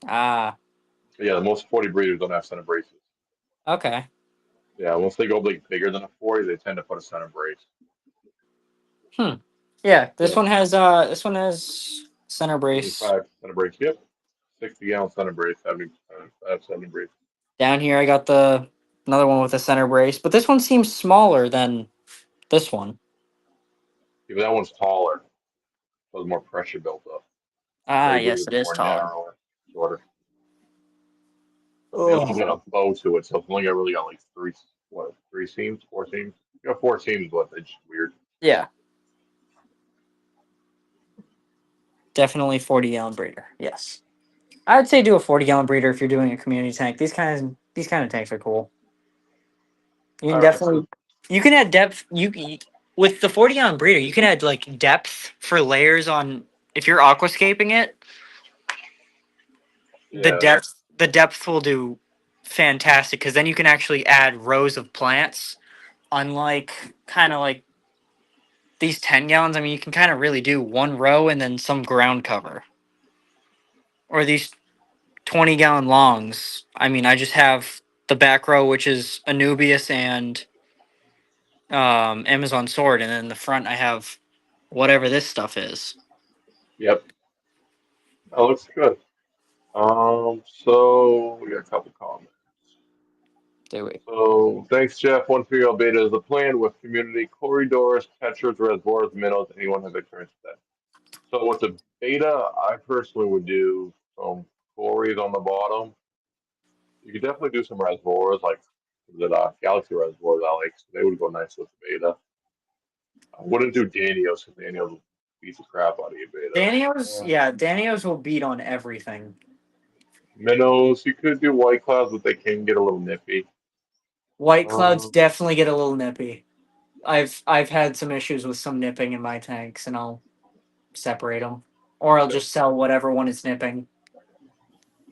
Speaker 2: Ah,
Speaker 1: But yeah, the most 40 breeders don't have center braces.
Speaker 2: okay.
Speaker 1: Yeah, once they go like bigger than a 40, they tend to put a center brace.
Speaker 2: Hmm. Yeah,
Speaker 1: Yeah,
Speaker 2: this one has center brace.
Speaker 1: 25 center brace. Yep. 60-gallon center brace, 70, 70 brace.
Speaker 2: Down here I got the another one with a center brace, but this one seems smaller than this one.
Speaker 1: Yeah, but that one's taller, so there's more pressure built up.
Speaker 2: Ah,
Speaker 1: Big
Speaker 2: yes,
Speaker 1: breeders
Speaker 2: it
Speaker 1: are
Speaker 2: is
Speaker 1: more
Speaker 2: taller.
Speaker 1: narrower, shorter. The other one's got
Speaker 2: Oh.
Speaker 1: a bow to it, so it's only got really got like three seams, 4 seams. You got 4 seams, but it's just weird.
Speaker 2: Yeah, definitely 40 gallon breeder. Yes. I'd say do a 40-gallon breeder if you're doing a community tank. These kind of tanks are cool. You can
Speaker 1: All right,
Speaker 2: definitely
Speaker 1: so
Speaker 2: you can add depth. With the 40-gallon breeder, you can add like depth for layers on if you're aquascaping it. The
Speaker 1: yeah,
Speaker 2: depth will do fantastic because then you can actually add rows of plants. Unlike kind of like these 10 gallons, I mean, you can kind of really do one row and then some ground cover. Or these 20-gallon longs. I mean, I just have the back row, which is Anubias and Amazon Sword, and then the front I have whatever this stuff is.
Speaker 1: yep, that looks good. So we got a couple comments.
Speaker 2: Do we?
Speaker 1: So thanks, Jeff. One for your beta is a plan with community corridors, tetras, reservoirs, minnows. Anyone have experience with that? So with the beta, I personally would do some quarries on the bottom. You could definitely do some reservoirs, like the Galaxy reservoirs. I like, so they would go nice with the beta. I wouldn't do Daniels because Daniels beats the crap out of your beta.
Speaker 2: Danios, yeah, Danios will beat on everything.
Speaker 1: Minnows, you could do white clouds, but they can get a little nippy.
Speaker 2: White clouds
Speaker 1: Um,
Speaker 2: definitely get a little nippy. I've had some issues with some nipping in my tanks, and I'll separate them, or I'll just sell whatever one is nipping.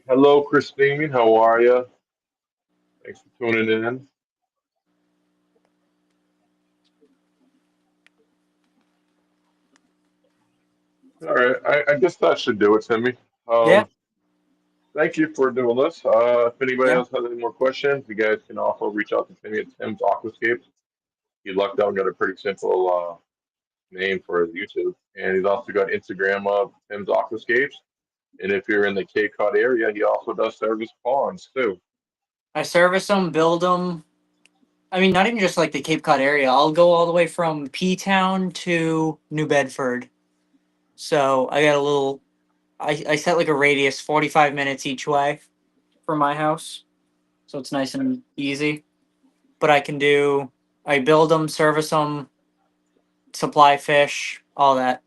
Speaker 1: Hello, Christine. How are you? Thanks for tuning in. All right, I guess that should do it, Timmy.
Speaker 2: Yeah,
Speaker 1: Thank you for doing this. If anybody
Speaker 2: yeah.
Speaker 1: else has any more questions, you guys can also reach out to Timmy at Tim's Aquascapes. He lucked out and got a pretty simple name for his YouTube. And he's also got Instagram of Tim's Aquascapes. And if you're in the Cape Cod area, he also does service ponds too.
Speaker 2: I service them, build them. I mean, not even just like the Cape Cod area. I'll go all the way from P Town to New Bedford. So I got a little. I set like a radius 45 minutes each way from my house, so it's nice and easy. But I can do. I build them, service them, supply fish, all that.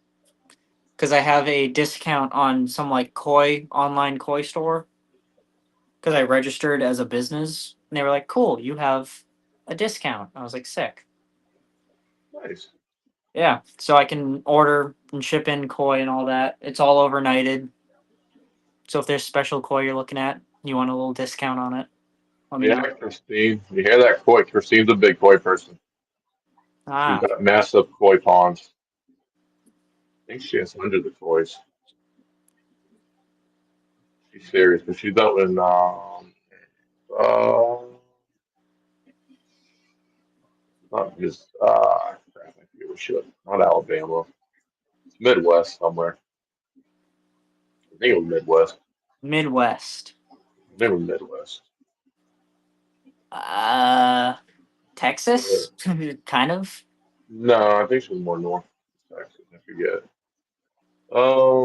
Speaker 2: Because I have a discount on some like koi online koi store. Because I registered as a business, and they were like, "Cool, you have a discount." I was like, "Sick."
Speaker 1: Nice.
Speaker 2: Yeah, so I can order and ship in koi and all that. It's all overnighted. So if there's special koi you're looking at, you want a little discount on it, let me
Speaker 1: Yeah,
Speaker 2: know.
Speaker 1: Christine. You hear that koi? Christine's a big koi person. She's
Speaker 2: Ah,
Speaker 1: got massive koi ponds. I think she has hundreds of kois. She's serious, but she's out in uh not just crap, I forget what shit. Not Alabama. It's Midwest somewhere. I think it was Midwest.
Speaker 2: Midwest.
Speaker 1: I think it was Midwest.
Speaker 2: Uh,
Speaker 1: Uh,
Speaker 2: Texas, kind of.
Speaker 1: no, I think she was more north. Actually, I forget.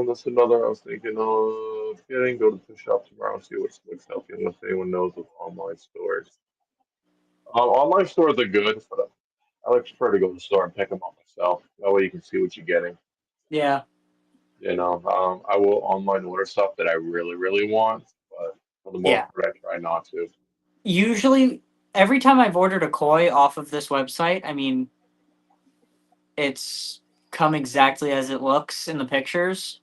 Speaker 1: That's another I was thinking of getting. Go to the shop tomorrow and see what's healthy. Unless anyone knows of online stores. Online stores are good, but I like prefer to go to the store and pick them up myself. That way you can see what you're getting.
Speaker 2: Yeah,
Speaker 1: I will online order stuff that I really, really want, but for the most
Speaker 2: yeah.
Speaker 1: part, I try not to.
Speaker 2: Usually, every time I've ordered a koi off of this website, I mean, it's come exactly as it looks in the pictures,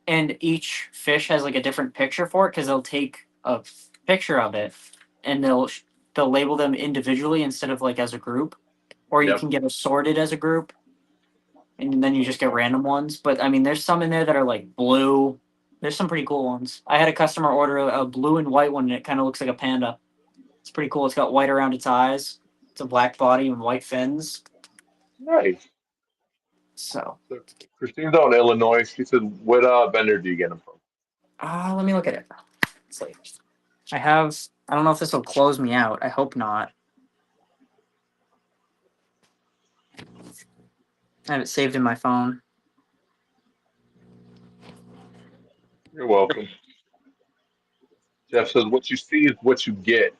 Speaker 2: and each fish has like a different picture for it because they'll take a picture of it and they'll label them individually instead of like as a group, or you
Speaker 1: Yep.
Speaker 2: can get assorted as a group and then you just get random ones. But I mean, there's some in there that are like blue. There's some pretty cool ones. I had a customer order a blue and white one, and it kind of looks like a panda. It's pretty cool. It's got white around its eyes. It's a black body and white fins.
Speaker 1: Nice.
Speaker 2: So,
Speaker 1: So Christine's out in Illinois. She said, "What vendor do you get them from?"
Speaker 2: let me look at it. Let's see. I have. I don't know if this will close me out. I hope not. I have it saved in my phone.
Speaker 1: You're welcome. Jeff says, "What you see is what you get."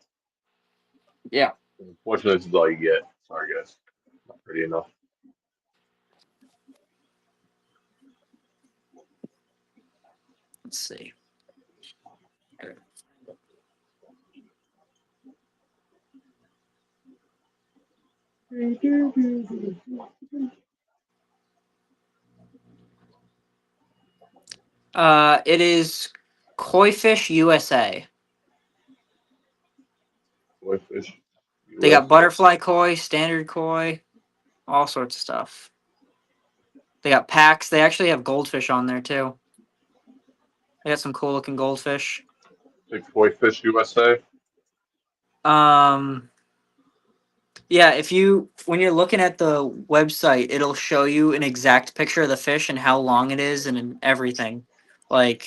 Speaker 2: Yeah.
Speaker 1: Unfortunately, this is all you get. Sorry, guys. Not pretty enough.
Speaker 2: Let's see. It is Koi Fish USA.
Speaker 1: Whitefish
Speaker 2: They got
Speaker 1: USA.
Speaker 2: butterfly koi, standard koi, all sorts of stuff. They got packs. They actually have goldfish on there too. They got some cool looking goldfish.
Speaker 1: Like Whitefish USA.
Speaker 2: Um, yeah, if you when you're looking at the website, it'll show you an exact picture of the fish and how long it is and everything. Like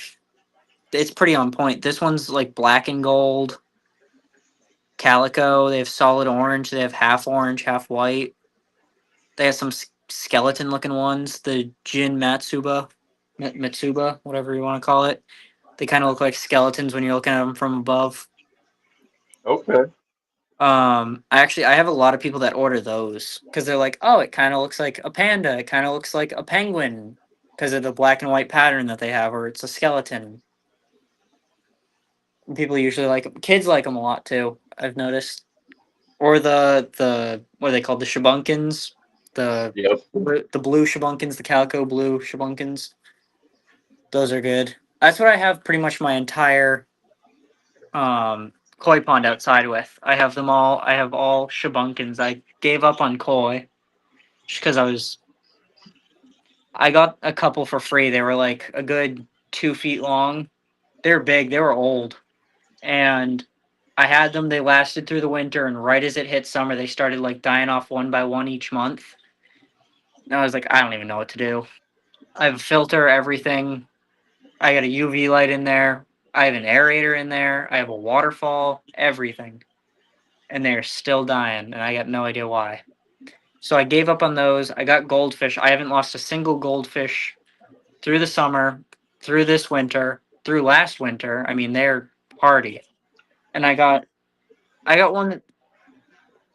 Speaker 2: it's pretty on point. This one's like black and gold, calico. They have solid orange. They have half orange, half white. They have some skeleton looking ones. The Jin Matsuba, Mitsuba, whatever you want to call it. They kind of look like skeletons when you're looking at them from above.
Speaker 1: Okay.
Speaker 2: I have a lot of people that order those because they're like, oh, it kind of looks like a panda. It kind of looks like a penguin because of the black and white pattern that they have, or it's a skeleton. And people usually like 'em. Kids like them a lot too. I've noticed. Or the what are they called? The shabunkins, the
Speaker 1: Yep.
Speaker 2: the blue shabunkins, the calico blue shabunkins. Those are good. That's what I have pretty much my entire koi pond outside with. I have them all. I have all shabunkins. I gave up on koi just because I got a couple for free. They were like a good 2 feet long. They're big. They were old, and I had them. They lasted through the winter, and right as it hit summer, they started like dying off one by one each month. And I was like, I don't even know what to do. I have a filter, everything. I got a UV light in there. I have an aerator in there. I have a waterfall, everything. And they're still dying, and I got no idea why. So I gave up on those. I got goldfish. I haven't lost a single goldfish through the summer, through this winter, through last winter. I mean, they're hardy. And I got one that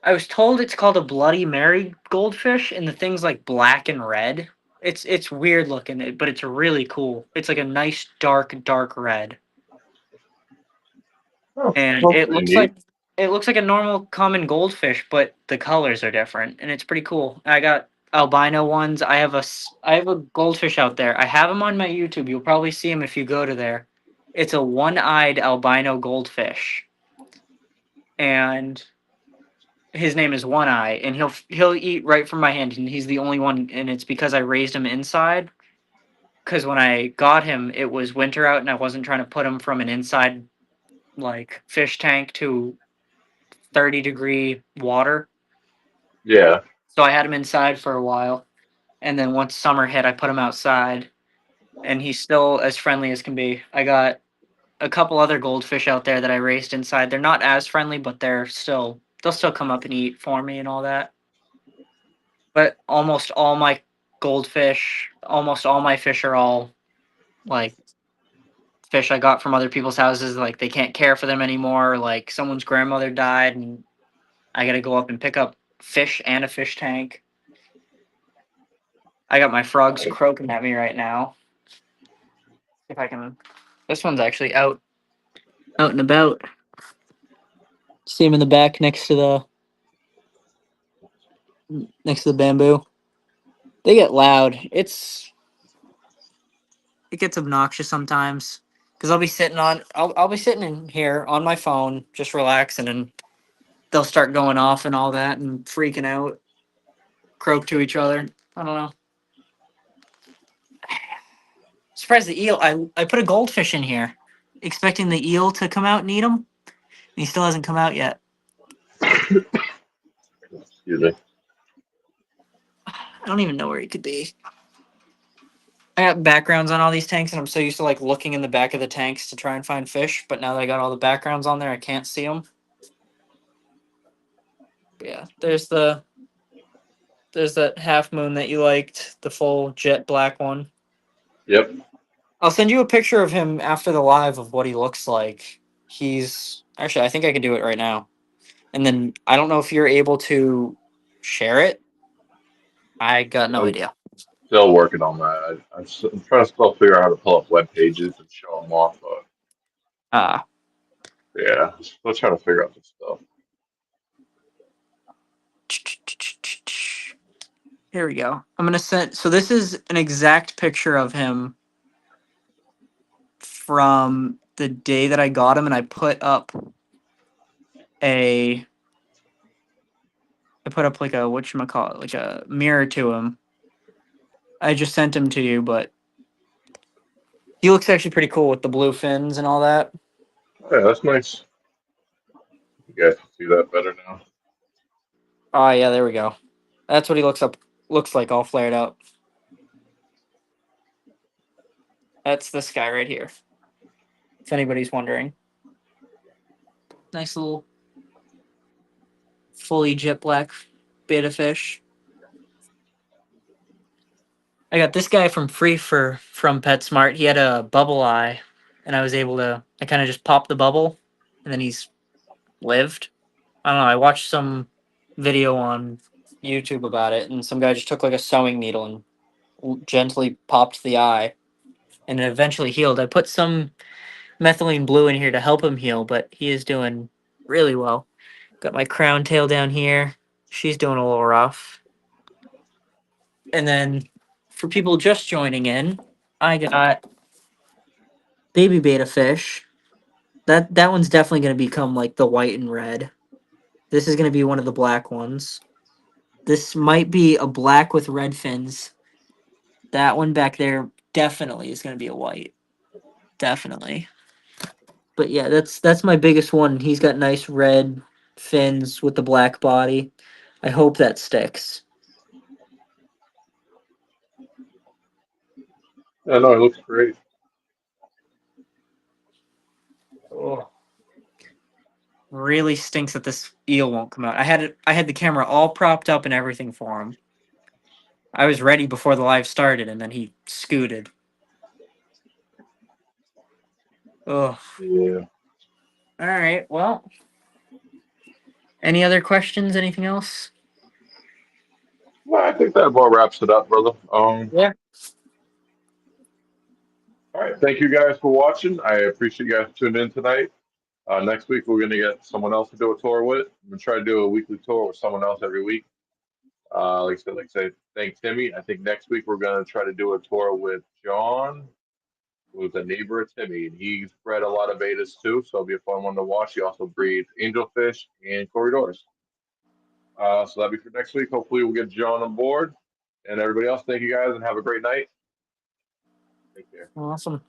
Speaker 2: I was told it's called a Bloody Mary goldfish, and the thing's like black and red. It's weird looking, but it's really cool. It's like a nice dark red,
Speaker 1: Oh,
Speaker 2: and
Speaker 1: that's pretty neat.
Speaker 2: it looks like a normal common goldfish, but the colors are different, and it's pretty cool. I got albino ones. I have a goldfish out there. I have him on my YouTube. You'll probably see him if you go to there. It's a one-eyed albino goldfish, and his name is One Eye, and he'll eat right from my hand, and he's the only one, and it's because I raised him inside. Because when I got him, it was winter out, and I wasn't trying to put him from an inside like fish tank to 30-degree water.
Speaker 1: Yeah.
Speaker 2: So I had him inside for a while, and then once summer hit, I put him outside, and he's still as friendly as can be. I got a couple other goldfish out there that I raised inside. They're not as friendly, but they'll still come up and eat for me and all that. But almost all my fish are all like fish I got from other people's houses. Like they can't care for them anymore. Like someone's grandmother died, and I got to go up and pick up fish and a fish tank. I got my frogs croaking at me right now. If I can, this one's actually out and about. See him in the back next to the bamboo. They get loud. It gets obnoxious sometimes because I'll be sitting in here on my phone just relaxing, and they'll start going off and all that and freaking out, croak to each other. I don't know. Surprised the eel. I put a goldfish in here, expecting the eel to come out and eat him. And he still hasn't come out yet.
Speaker 1: Excuse me.
Speaker 2: I don't even know where he could be. I got backgrounds on all these tanks, and I'm so used to like looking in the back of the tanks to try and find fish. But now that I got all the backgrounds on there, I can't see them. But yeah, there's that half moon that you liked, the full jet black one.
Speaker 1: Yep.
Speaker 2: I'll send you a picture of him after the live of what he looks like. He's actually, I think I can do it right now. And then I don't know if you're able to share it. I got no
Speaker 1: I'm
Speaker 2: idea.
Speaker 1: still working on that. I'm trying to still figure out how to pull up web pages and show them off. But
Speaker 2: Ah,
Speaker 1: yeah, still trying to figure out this stuff.
Speaker 2: Here we go. I'm gonna send. So this is an exact picture of him from the day that I got him, and I put up a. I put up like a whatchamacallit, like a mirror to him. I just sent him to you, but he looks actually pretty cool with the blue fins and all that.
Speaker 1: Yeah, that's nice. You guys can see that better now.
Speaker 2: Oh yeah, there we go. That's what he looks like all flared out. That's this guy right here. If anybody's wondering. Nice little fully jet black beta fish. I got this guy from from PetSmart. He had a bubble eye, and I kind of just popped the bubble, and then he's lived. I don't know. I watched some video on YouTube about it, and some guy just took like a sewing needle and gently popped the eye, and it eventually healed. I put some methylene blue in here to help him heal, but he is doing really well. Got my crown tail down here. She's doing a little rough. And then for people just joining in, I got baby beta fish. That one's definitely going to become like the white and red. This is going to be one of the black ones. This might be a black with red fins. That one back there definitely is going to be a white. Definitely. But yeah, that's my biggest one. He's got nice red fins with the black body. I hope that sticks.
Speaker 1: Yeah, no, it looks great.
Speaker 2: Oh, really stinks that this eel won't come out. I had the camera all propped up and everything for him. I was ready before the live started, and then he scooted. Oh,
Speaker 1: Yeah.
Speaker 2: all right. Well, any other questions? Anything else?
Speaker 1: Well, I think that about wraps it up, brother.
Speaker 2: Yeah.
Speaker 1: All right. Thank you guys for watching. I appreciate you guys tuning in tonight. Next week, we're going to get someone else to do a tour with. I'm going to try to do a weekly tour with someone else every week. Like I said, thank Timmy. I think next week we're going to try to do a tour with John, who's a neighbor of Timmy, and he's bred a lot of betas too, so it'll be a fun one to watch. He also breeds angelfish and corridors. So that'll be for next week. Hopefully, we'll get John on board. And everybody else, thank you guys and have a great night. Take care.
Speaker 2: Awesome.